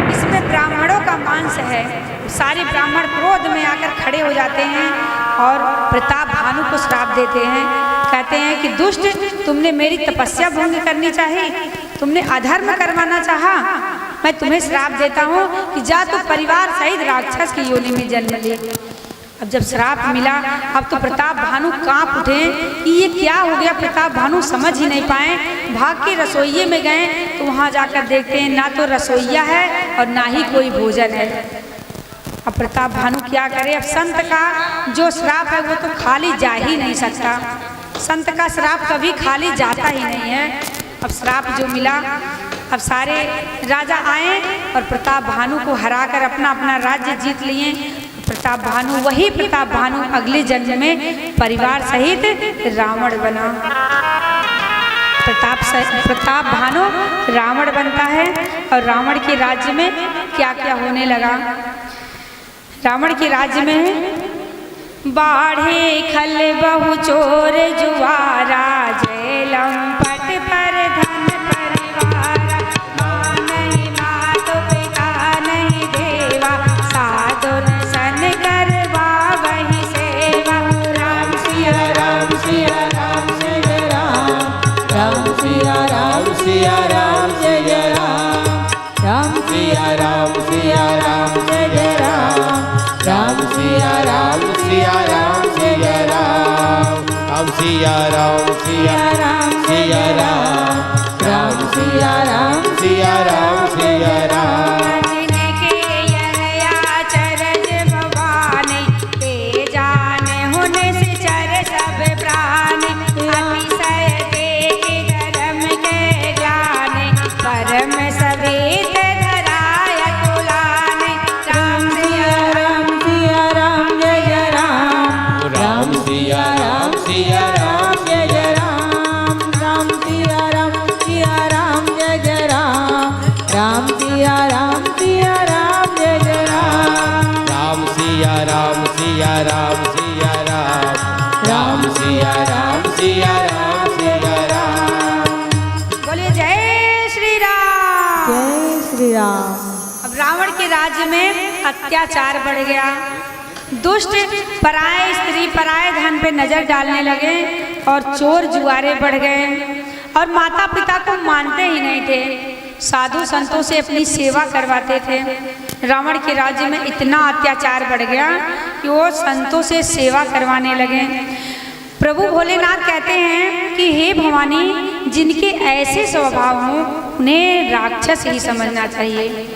इसमें ब्राह्मणों का मांस है। सारे ब्राह्मण क्रोध में आकर खड़े हो जाते हैं और प्रताप भानु को श्राप देते हैं। कहते हैं कि दुष्ट, तुमने मेरी तपस्या भंग करनी चाहिए, तुमने अधर्म करवाना चाहा, मैं तुम्हें श्राप देता हूँ कि जा तो परिवार सहित राक्षस की योनि में जन्म ले। अब जब श्राप मिला, अब तो प्रताप भानु कांप उठे कि ये क्या हो गया। प्रताप भानु समझ ही नहीं पाए, भाग के रसोइये में गए तो वहाँ जाकर देखते हैं ना तो रसोइया है और ना ही कोई भोजन है। अब प्रताप भानु क्या करे, अब संत का जो श्राप है वो तो खाली जा ही नहीं सकता, संत का श्राप कभी खाली जाता ही नहीं है। अब श्राप जो मिला, अब सारे राजा आए और प्रताप भानु को हराकर अपना अपना राज्य जीत लिए। प्रताप भानु, वही प्रताप भानु अगले जन्म में परिवार सहित रावण बना। प्रताप भानु रावण बनता है। और रावण के राज्य में क्या क्या होने लगा। रावण के राज्य में बाढ़े खल बहु चोर जुआरा, जय लंपट पर धन परिवारा, माँ नहीं मातो पिता नहीं देवा, साधुन सन करवा वही सेवा। राम सिया राम सिया राम जय राम, राम सिया राम जय राम, राम सिया राम जय राम, राम सिया राम जय राम, राम सिया राम सिया राम, राम सिया राम सिया राम। जिनके यया चरज भवानी, ते जाने हुन से चर सब प्राणी, अतिशय देखे धर्म के ज्ञाने, परम सवेत धराय कुलाने। राम सिया राम जय राम, राम सिया राम जय राम, राम सिया राम जय राम, राम सिया राम जय राम, राम सिया राम सिया राम, राम सिया राम सिया राम। बोलिए जय श्री राम। जय श्री राम। अब रावण के राज्य में अत्याचार बढ़ गया। दुष्ट पराये स्त्री पराये धन पे नजर डालने लगे और चोर जुआरे बढ़ गए और माता पिता को मानते ही नहीं थे। साधु संतों से अपनी सेवा करवाते थे। रावण के राज्य में इतना अत्याचार बढ़ गया कि वो संतों से सेवा करवाने लगे। प्रभु भोलेनाथ कहते हैं कि हे भवानी, जिनके ऐसे स्वभाव हों उन्हें राक्षस ही समझना चाहिए।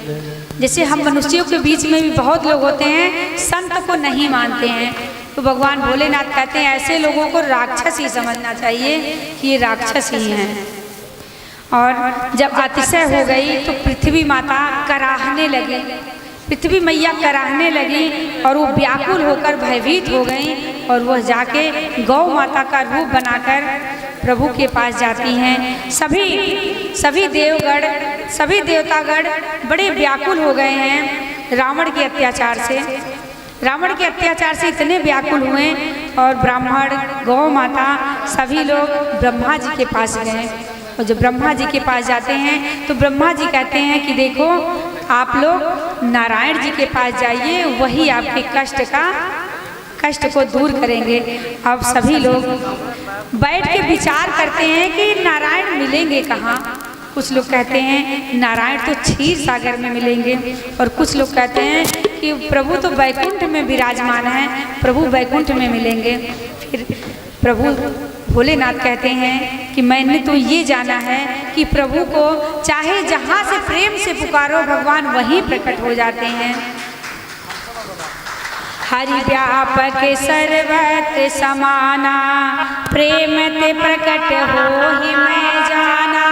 जैसे हम मनुष्यों के बीच में भी बहुत लोग होते हैं संत को नहीं मानते हैं, तो भगवान भोलेनाथ कहते हैं ऐसे लोगों को राक्षस ही समझना चाहिए कि ये राक्षस ही हैं। और जब अतिशय हो गई तो पृथ्वी माता कराहने लगी, पृथ्वी मैया कराहने लगी और वो व्याकुल होकर भयभीत हो गई और वह जाके गौ माता का रूप बनाकर प्रभु के पास जाती हैं। सभी देवगण सभी देवतागण बड़े व्याकुल हो गए हैं रावण के अत्याचार से। रावण के अत्याचार से इतने व्याकुल हुए और ब्राह्मण गौ माता सभी लोग ब्रह्मा जी के पास गए। और जब ब्रह्मा जी के पास जाते हैं तो ब्रह्मा जी कहते हैं कि देखो, आप लोग नारायण जी के पास जाइए, वही आपके कष्ट को दूर करेंगे। अब सभी लोग बैठ के विचार करते हैं कि नारायण मिलेंगे कहाँ। कुछ लोग कहते हैं नारायण तो क्षीर सागर में मिलेंगे और कुछ लोग कहते हैं कि प्रभु तो वैकुंठ में विराजमान है, प्रभु वैकुंठ में मिलेंगे। फिर प्रभु भोलेनाथ कहते हैं कि मैंने तो ये जाना है कि प्रभु को चाहे जहाँ से प्रेम से पुकारो भगवान वहीं प्रकट हो जाते हैं। हरि व्यापक सर्वत्र समाना, प्रेम ते प्रकट हो ही मैं जाना।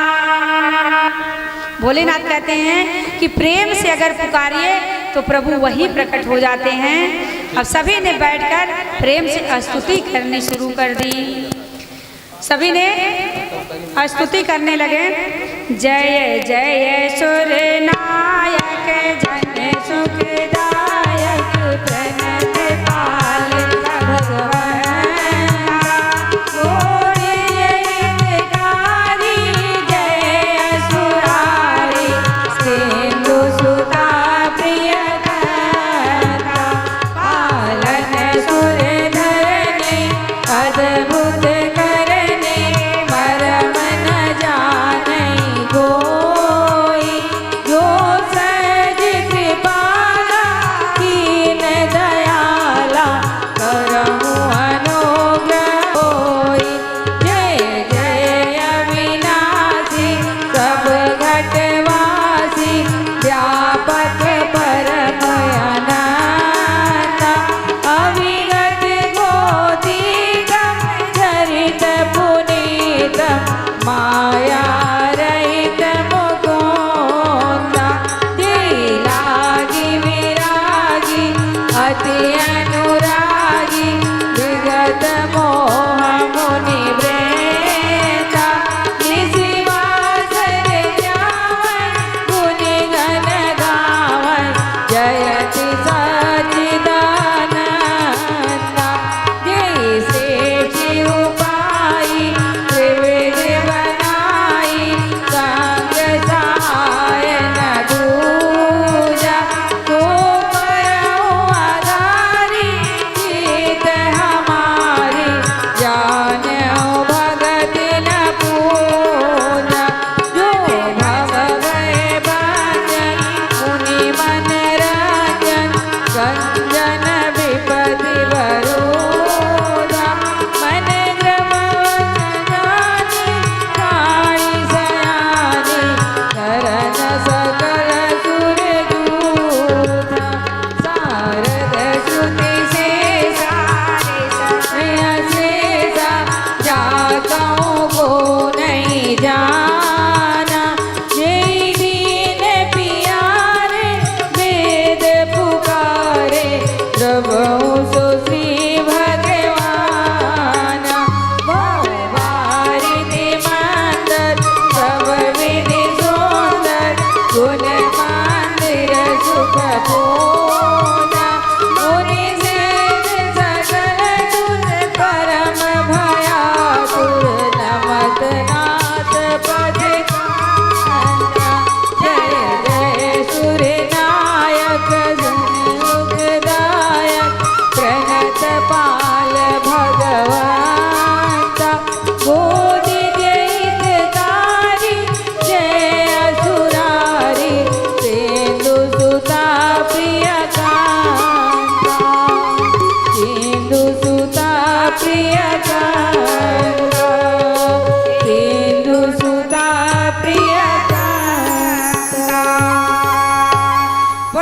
भोलेनाथ कहते हैं कि प्रेम से अगर पुकारिए तो प्रभु वही प्रकट हो जाते हैं। अब सभी ने बैठकर प्रेम से स्तुति करनी शुरू कर दी। सभी ने स्तुति करने लगे। जय जय सुर नायक जन सुखदायक, प्रणत पाल भगवान जय सुरारी, सिंधु सुता प्रिय पालन सुर धरणी, अद्भुत करने मरम न जाने कोई, जो सहज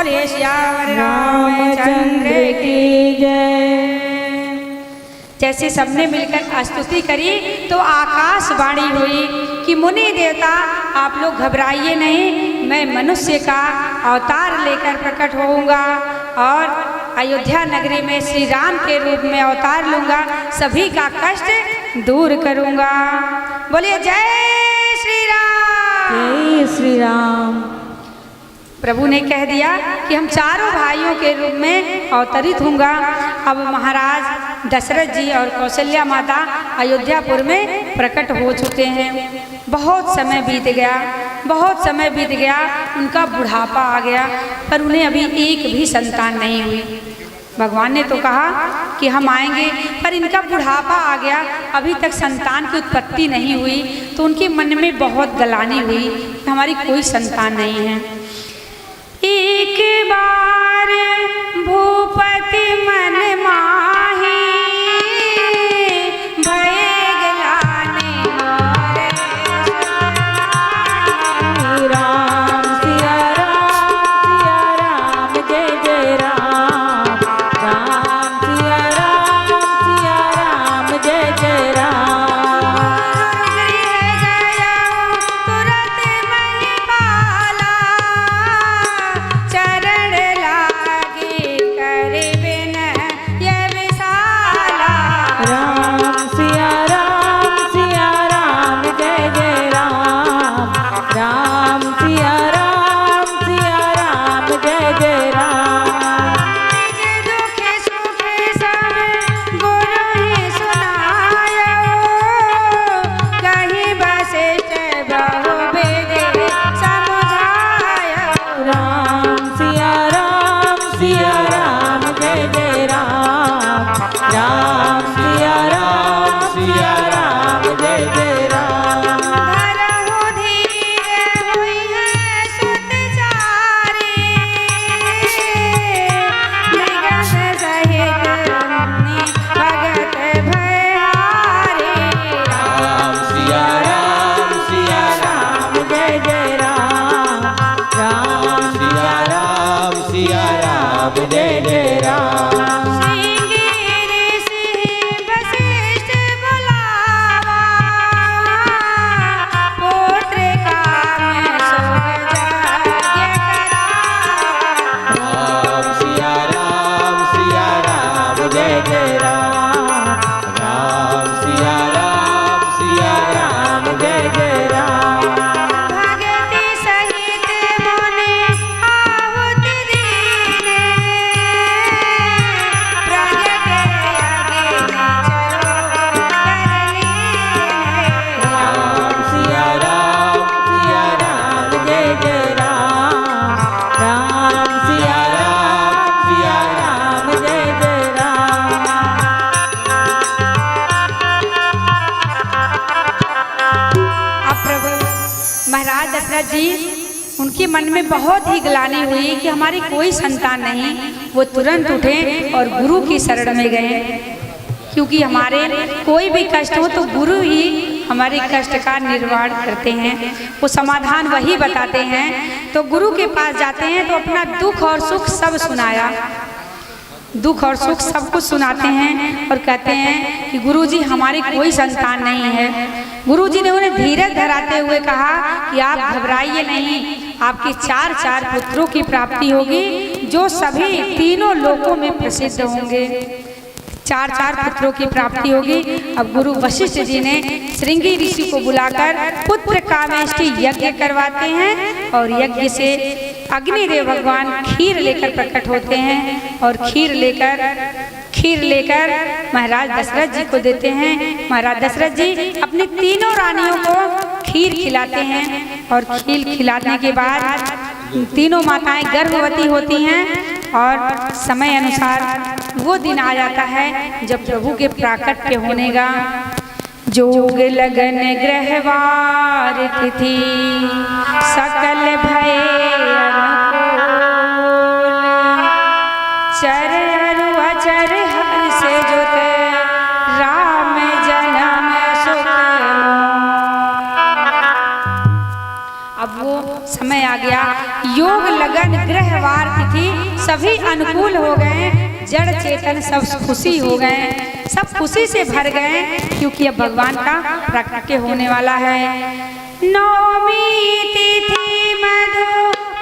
बोले श्याम रामचंद्र की जय। जैसे सबने मिलकर स्तुति करी तो आकाशवाणी हुई कि मुनि देवता आप लोग घबराइए नहीं, मैं मनुष्य का अवतार लेकर प्रकट होऊंगा और अयोध्या नगरी में श्री राम के रूप में अवतार लूंगा, सभी का कष्ट दूर करूंगा। बोलिए जय श्री राम। जय श्री राम। प्रभु ने कह दिया कि हम चारों भाइयों के रूप में अवतरित होऊंगा। अब महाराज दशरथ जी और कौशल्या माता अयोध्यापुर में प्रकट हो चुके हैं। बहुत समय बीत गया, बहुत समय बीत गया, उनका बुढ़ापा आ गया, पर उन्हें अभी एक भी संतान नहीं हुई। भगवान ने तो कहा कि हम आएंगे, पर इनका बुढ़ापा आ गया, अभी तक संतान की उत्पत्ति नहीं हुई। तो उनके मन में बहुत गलानी हुई कि हमारी कोई संतान नहीं है। एक बार भूपति मन माही भय गलाने मोरे। राम सिया राम जय जय राम। राम सिया राम जय जय राम। गृह गया तुरंत महिपाला, चरण लागे कर विनय विशाला। राम सिया राम जय जय राम। राम सिया राम जय जय राम। निज दुख सुख सब गुरु ही सुनायो, कहीं वशिष्ठ बहुविध समुझायो। राम सिया राम जय जय राम। राम सिया राम जय जय राम। धरहु धीर हुई है सुत चारी, मृगस सहित मुनि भगत भयहारी। राम सिया राम जय जय राम। राम सिया राम जय जय राम। श्रृंगी ऋषि वशिष्ठ बुलावा, पुत्र काम सुख यज्ञ करावा। राम सिया राम जय जय राम। राम सिया राम जय जय राम। भगति सहित मुनि आहुति दीने, प्रगट अग्नि चलो कर लीने। राम सिया राम जय जय राम। राम सिया राम जय जय राम। अब प्रभु महाराज दशरथ जी, उनके मन में बहुत ही ग्लानि हुई कि हमारी कोई संतान नहीं। वो तुरंत उठे और गुरु की शरण में गए, क्योंकि हमारे कोई भी कष्ट हो तो गुरु ही हमारे कष्ट का निर्वाण करते हैं, वो समाधान वही बताते हैं। तो गुरु के पास जाते हैं तो अपना दुख और सुख सब सुनाया, दुख और सुख सब कुछ सुनाते हैं और कहते हैं कि गुरुजी हमारी कोई संतान नहीं है। गुरुजी ने उन्हें धीरज धराते हुए कहा कि आप घबराइए नहीं, आपके चार पुत्रों की प्राप्ति होगी जो सभी तीनों लोकों में प्रसिद्ध होंगे। चार पुत्रों की प्राप्ति होगी। अब गुरु वशिष्ठ जी ने श्रृंगी ऋषि को बुलाकर पुत्र कामेष्टि यज्ञ करवाते हैं और यज्ञ से अग्निदेव भगवान खीर लेकर प्रकट होते हैं और खीर लेकर महाराज दशरथ जी को देते हैं। महाराज दशरथ जी अपनी तीनों रानियों को खीर खिलाते हैं और खीर खिलाने के बाद तीनों माताएं गर्भवती होती हैं और समय अनुसार वो दिन आ जाता है जब प्रभु के प्राकट्य होने का। जोग लगन ग्रहवार तिथि सकल भय चर अरु अचर हर्ष जुत राम जन्म सुख। अब वो समय आ गया, योग लगन ग्रहवार तिथि सभी अनुकूल हो गए, जड़ चेतन सब खुशी हो गए, सब खुशी से भर गए, क्योंकि अब भगवान का प्राकट्य होने वाला है। नवमी तिथि मधु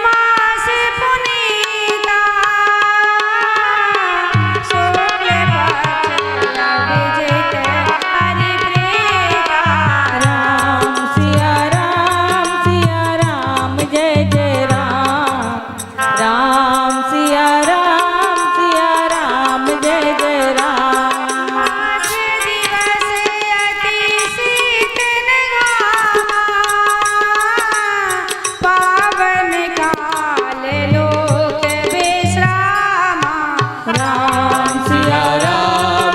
मास पुनीता, शुक्ल पक्ष अभिजित हरिप्रीता। राम सिया राम जय जय राम। राम सिया राम जय जय राम। 8 दिवस अति शीतल घामा, पावन काल लोक विश्रामा। राम सिया राम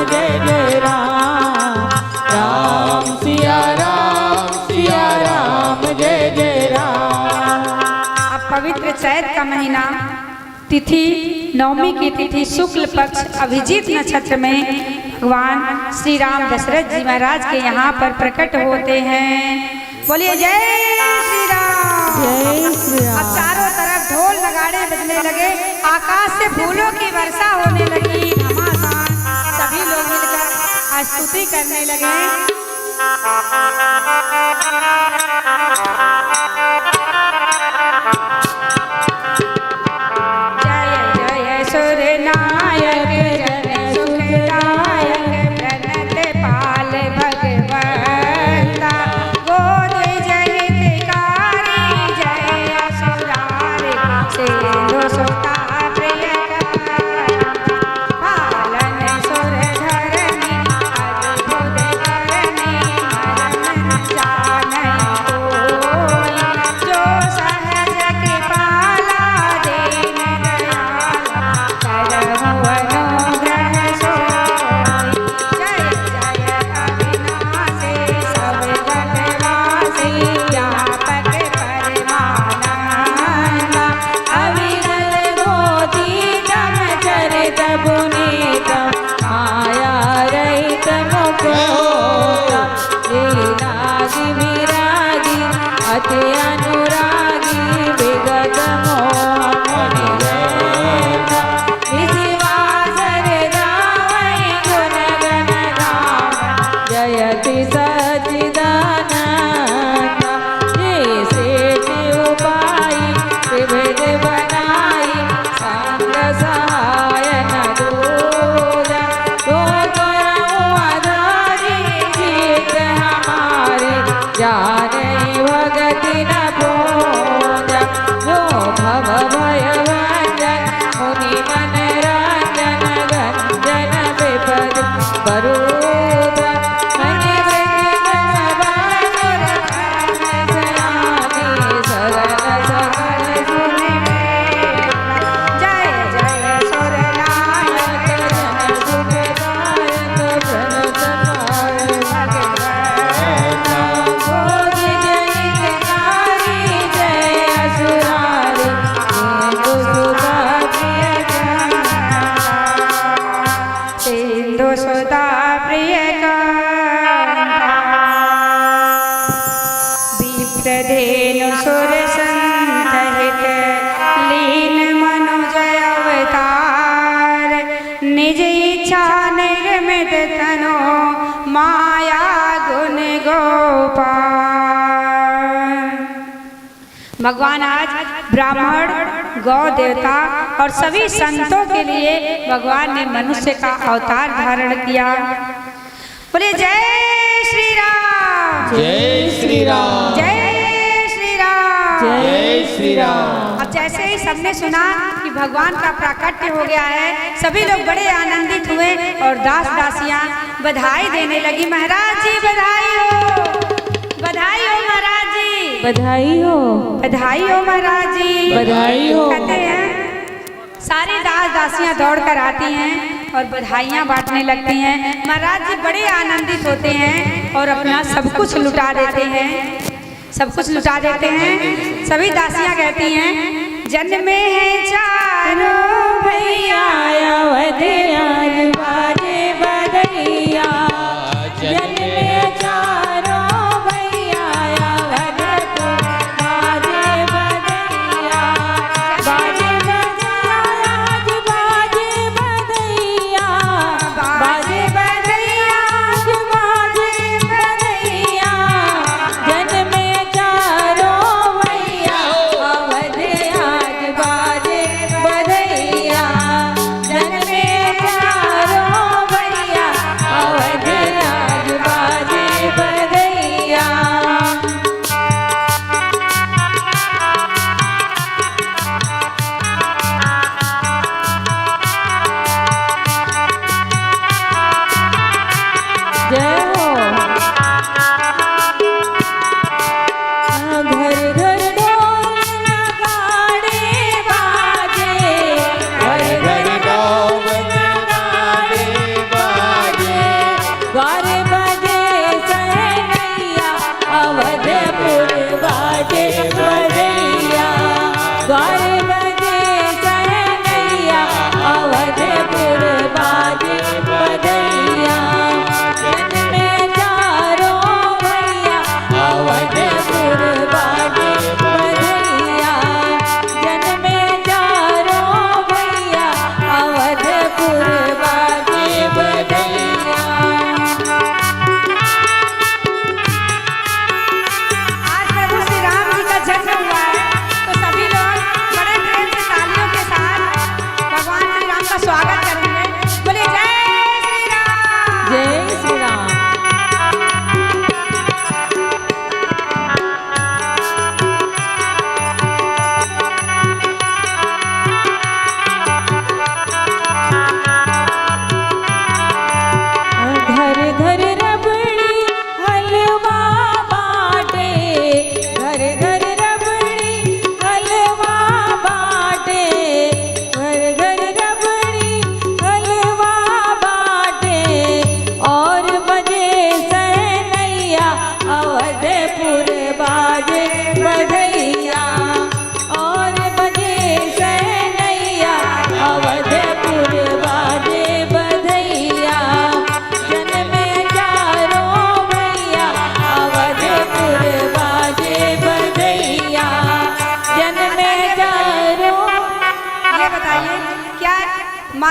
जय जय राम। राम सिया राम जय जय राम। अब पवित्र चैत का महीना, तिथि नवमी की तिथि शुक्ल पक्ष अभिजीत नक्षत्र में भगवान श्री राम दशरथ जी महाराज के यहाँ पर प्रकट होते हैं। बोलिए जय श्री राम। जय श्री राम। अब चारों तरफ ढोल नगाड़े बजने लगे, आकाश से फूलों की वर्षा होने लगी, घमासान सभी लोग मिलकर स्तुति करने लगे। जय जय सुर नायक जन सुखदायक, प्रणत पाल भगवंता, गोद जय हितकारी, जय असुरारि सिंधु सुता प्रियकर। पालन सुर धरनी अद्भुत करनी, मरन जानई कोई, जो सहज कृपाला दीन दयाला, करहु अनुग्रह सोई। जय जय अविनाशी सब जगवासी, व्यापक परमानंद, अविरल गोदीतम चरित पुनीतम, माया रहित मुकुंदम, लीलादि विरागी अति अनुरागी, विगत मोह निवेदन, विधिवासर गावै गुण गण गावै, जयति सच्चिदानंद। जे सेठ उपाई त्रिविध बनाई, संग सहाय न दूजा, तो करऊं आधारी, जीत हमारी जाने भगति न पूजा। जो भव भय भंजन मुनि मन रंजन, गंजन विपद बरूदा, मनि वृंद बासुर कर्ण सयानी, सरल सकल सुनिवेद। जय जय सुर नायक जन सुखदायक, प्रणत पाल भगवंता, गोद जय हितकारी, जय असुरारि सिंधु सुता प्रियकर। सिंधु सुता प्रियकांता। विप्रधेनु सुर संतहित, लीन मनुजय अवतार, निज इच्छा निर्मित तनो, माया गुण गोपाल। भगवान आज ब्राह्मण, गौ देवता और सभी संतों के लिए भगवान ने मनुष्य का अवतार धारण किया। बोले जय श्री राम। जय श्री राम। जय श्री राम। जय श्री राम। अब जैसे ही सबने सुना कि भगवान का प्राकट्य हो गया है, सभी लोग बड़े आनंदित हुए और दास दासियां बधाई देने लगी। महाराज जी बधाई हो, बधाई हो महाराज जी, बधाई हो, बधाई हो महाराज जी, बधाई हो। कहते हैं सारी दास दासियां दौड़ कर आती हैं और बधाइयाँ बांटने लगती हैं। महाराज जी बड़े आनंदित होते हैं और अपना सब कुछ लुटा देते हैं, सब कुछ लुटा देते हैं। सभी दासियां कहती हैं, जन्मे है चारों भैया अवध आज बाजे बधैया, जन्मे चारों भैया अवध बाजे बधैया।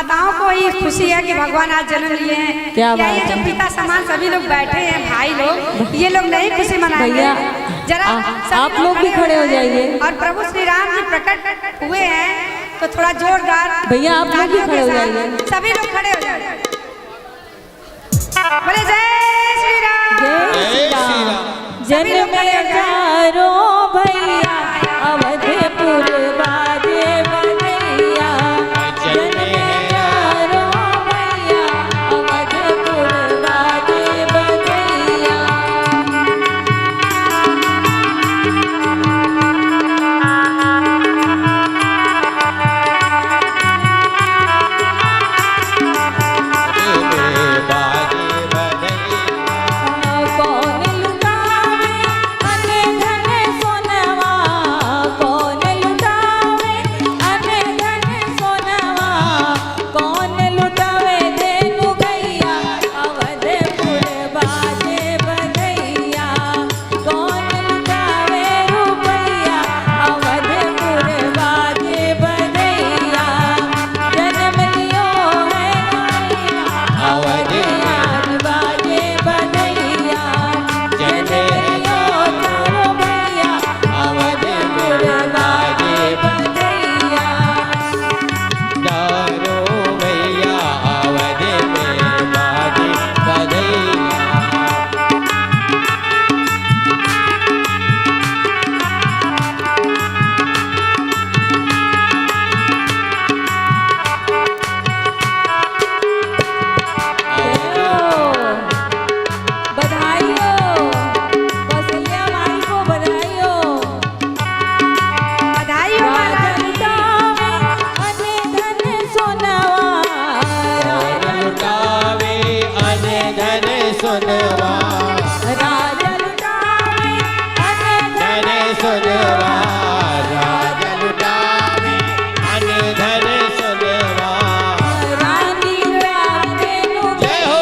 माताओं को ही खुशी है कि भगवान आज जन्म लिए हैं। क्या बात ये जो है। पिता समान सभी लोग बैठे हैं, भाई लोग, ये लोग नहीं खुशी मनाएंगे। भैया, जरा सभी आप लोग भी खड़े हो जाइए। और प्रभु श्री राम जी प्रकट हुए हैं तो थोड़ा जोरदार भैया, आप लोग भी तालियों खड़े के हो साथ जाइए। सभी लोग खड़े हो जाइए। बोले जय श्री राम। जय श्री राम। जन्म चारो भैया अवधपुर बाजे बधैया। जन्म चारो भैया अवधपुर बाजे बधैया। कौन लुटावे अने धन सोनवा, कौन लुटावे अने धन सोनवा, कौन लुटावे धेनु गैया अवधपुर बाजे बधैया। कौन लुटावे रुपैया अवधपुर बाजे बधैया। जन्म लियो है गैया अवध बाजे बधैया। जन्म लियो चारो भैया अवधपुर बाजे बधैया। बधाई हो कौशल्या माई को, बधाई हो। बधाई हो माता राजा लुटावे अने धन सोनवा। लुटावे अने धन सुनवा, राजा लुटावे अने धन सुनवा, राज लुटावे अने धन सुनवा। रानी धेनु जय हो।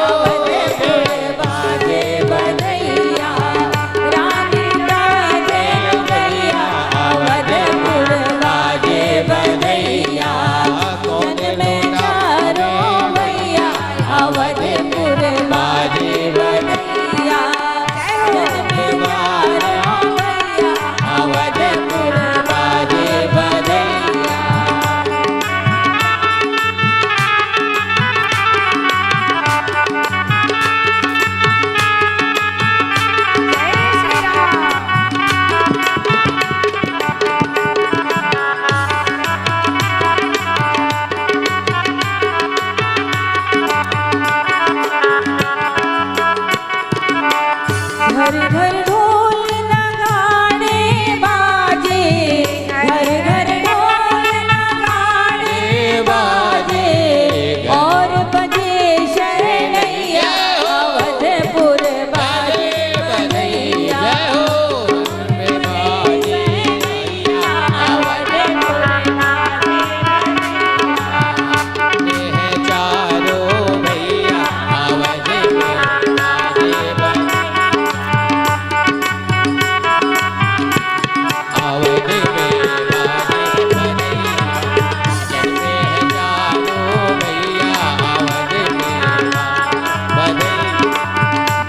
अवधपुर बाजे बधैया। रानी धेनु गैया अवधपुर बाजे बधैया। जन्म चारो भैया अवधपुर बाजे बधैया। जन्म चारो भैया अवधपुर बाजे बधैया। जय श्री राम। घर घर ढोल नगाड़े बाजे। घर घर ढोल नगाड़े बाजे। और बजे शरणैया अवधपुर बाजे बधैया। अवधपुर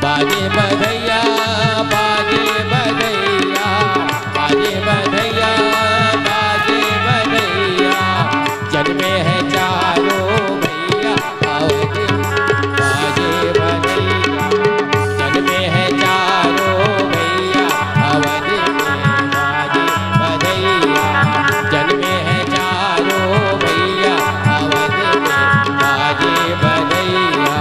बाजे बधैया, बाजे बधैया, बाजे बधैया, बाजे बधैया। जन्मे है चारो भैया अवध बाजे बधैया। जन्मे है चारो भैया अवध बाजे बधैया। जन्मे है चारो भैया अवध बाजे बधैया।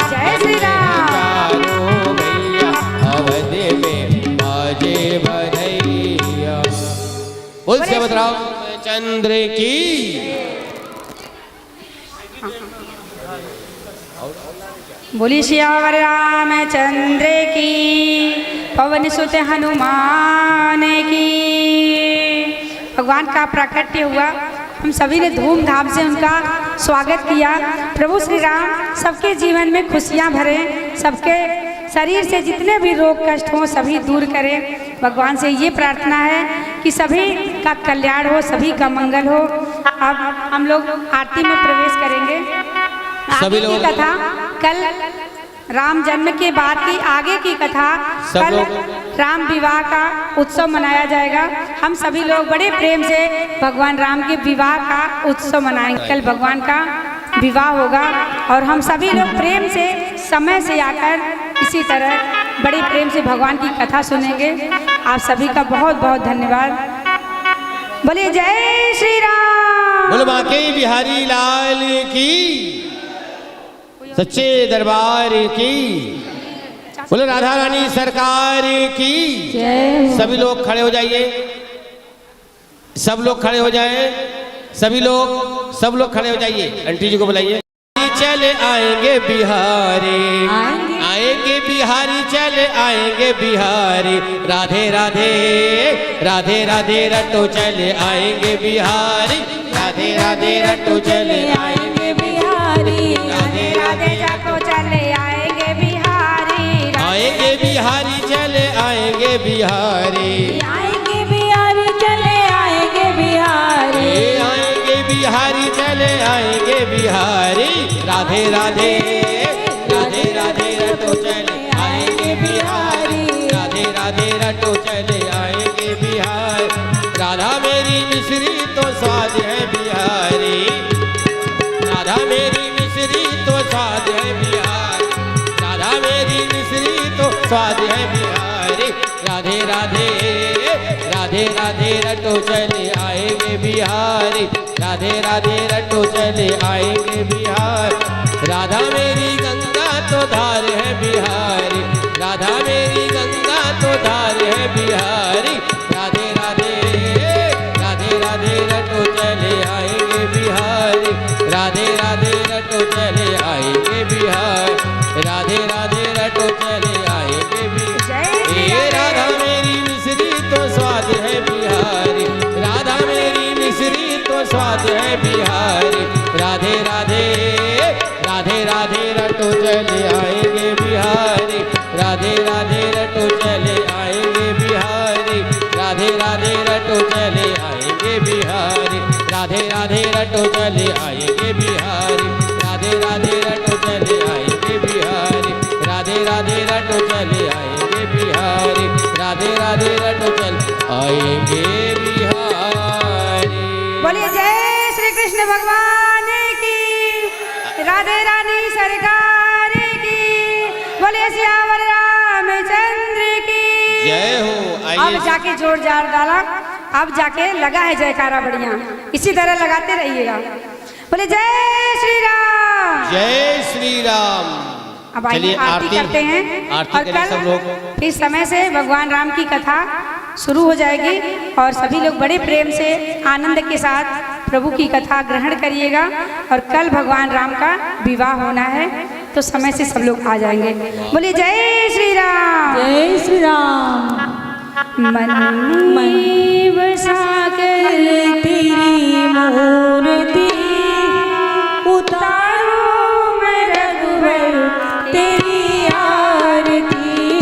जय श्री राम। चारो भैया अवध में बाजे बधैया। बोल से बतराओ चंद्र की। बोली श्यावर रामचंद्र की, पवन सुत हनुमान की। भगवान का प्राकट्य हुआ, हम सभी ने धूमधाम से उनका स्वागत किया। प्रभु श्री राम सबके जीवन में खुशियां भरे, सबके शरीर से जितने भी रोग कष्ट हों सभी दूर करें। भगवान से ये प्रार्थना है कि कि सभी का कल्याण हो, सभी का मंगल हो। अब हम लोग आरती में प्रवेश करेंगे। सभी आगे की लोग- कथा कल राम जन्म के बाद की आगे की कथा सब कल लोग- राम विवाह का उत्सव मनाया जाएगा। हम सभी लोग बड़े प्रेम से भगवान राम के विवाह का उत्सव मनाएंगे। कल भगवान का विवाह होगा और हम सभी लोग प्रेम से समय से आकर इसी तरह बड़े प्रेम से भगवान की कथा सुनेंगे। आप सभी का बहुत बहुत धन्यवाद। बोलिए जय श्री राम। बोलो बांके बिहारी लाल की, सच्चे दरबार की, बोलो राधा रानी सरकार की। जय हो। सभी लोग खड़े हो जाइए, सब लोग खड़े हो जाएं, सब लोग खड़े हो जाइए। आंटी जी को बुलाइए। चले आएंगे बिहारी, आएंगे। आएंगे बिहारी, चले आएंगे बिहारी। राधे राधे राधे राधे रटो चले आएंगे बिहारी। राधे राधे रटो चले आएंगे बिहारी। राधे राधे जाको चले आएंगे बिहारी। आएंगे बिहारी, चले आएंगे बिहारी। आएंगे बिहारी, चले आएंगे बिहारी। आएंगे बिहारी, चले आएंगे बिहारी। राधे राधे राधे राधे रटो चले आएंगे बिहारी। राधे राधे रटो चले आएंगे बिहारी। राधा मेरी मिश्री तो स्वाद है बिहारी। राधा मेरी मिश्री तो स्वाद है बिहारी। राधा मेरी मिश्री तो स्वाद है बिहारी। राधे राधे राधे राधे रटो चले आएंगे बिहारी। राधे राधे रटो चले आएंगे बिहारी। राधा मेरी गंगा तो धार है बिहारी। राधा मेरी गंगा तो धार है बिहारी। राधे राधे राधे राधे रटो चले आएंगे बिहारी। राधे राधे रटो चले आएंगे बिहारी। राधे राधे रटो चले आएंगे बिहारी। ए राधा मेरी मिश्री तो स्वाद है बिहारी। राधा मेरी मिश्री तो स्वाद है बिहारी। राधे राधे राधे राधे रटो चले आएंगे बिहारी। राधे राधे रटो चले आएंगे बिहारी। राधे राधे रटो चले आएंगे बिहारी। राधे राधे रटो चले आएंगे बिहारी। राधे राधे रटो चले आएंगे बिहारी। राधे राधे रटो चले आएंगे बिहारी। राधे राधे रटो चले आएंगे बिहारी। बोलिए जय श्री कृष्ण भगवान की, राधे रानी सरकार की। बोलिए सियावर रामचंद्र की जय हो। अब आइए जाके जोर जार डाला, अब जाके लगा है जयकारा बढ़िया। इसी तरह लगाते रहिएगा। बोले जय श्री राम। जय श्री राम। अब आइए चलिए आरती करते हैं आरती और करें सब कल लोग। फिर समय से भगवान राम की कथा शुरू हो जाएगी और सभी लोग बड़े प्रेम से आनंद के साथ प्रभु की कथा ग्रहण करिएगा। और कल भगवान राम का विवाह होना है तो समय से सब लोग आ जाएंगे। बोलिए जय श्री राम। जय श्री राम। मन में बसा कर तेरी मूर्ति उतारो मैं रघुवर तेरी आरती।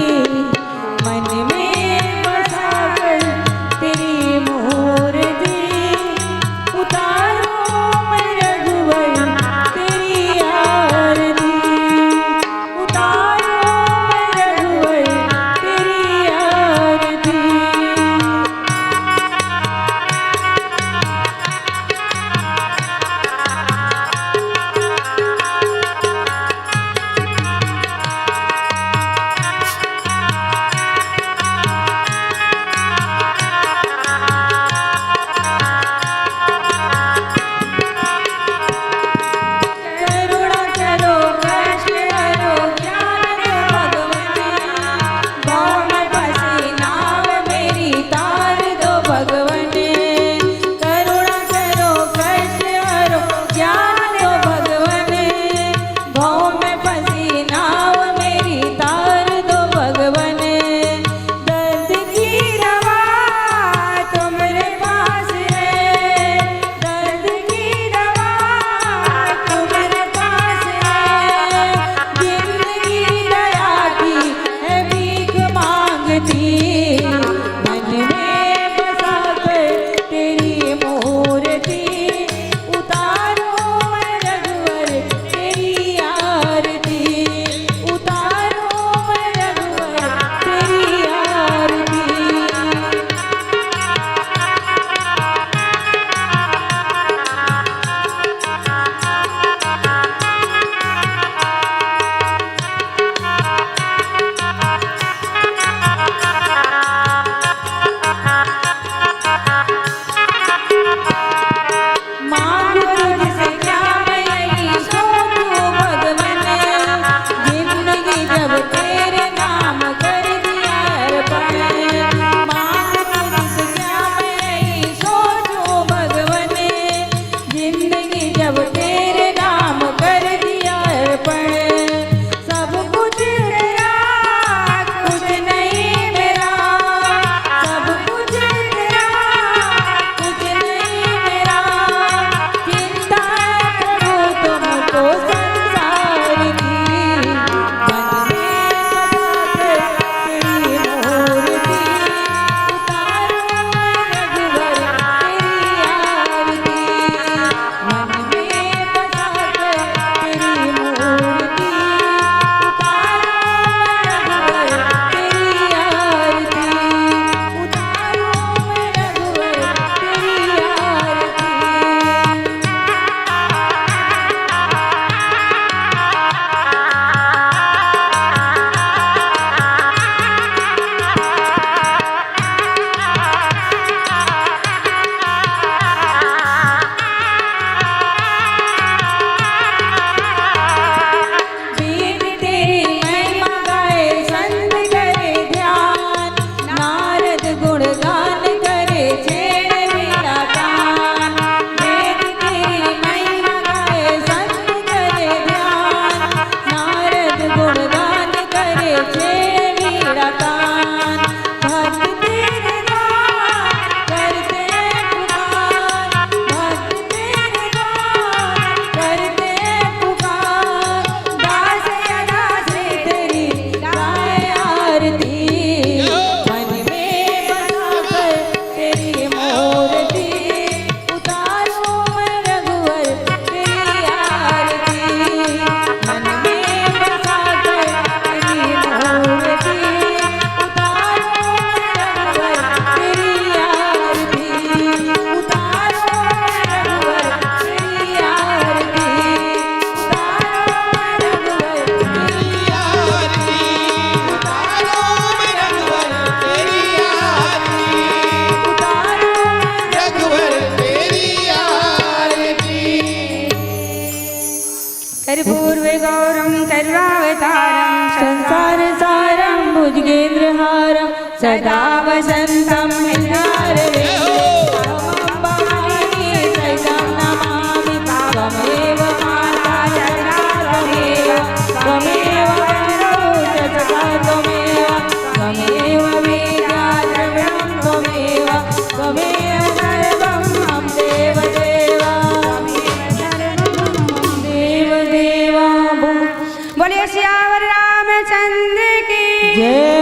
मन में बसा कर तेरी मूर्ति उतारो मैं रघुवर तेरी आरती। उतारो मैं रघुवर तेरी आरती। मृगेन्द्रहारं सदा वसन्तं भवानी सहितं नमामि त्वमेव माता जननी त्वमेव त्वमेव विद्याधरं त्वमेव सर्वं मम देवदेवा बोलिए सियावर रामचंद्र की जय।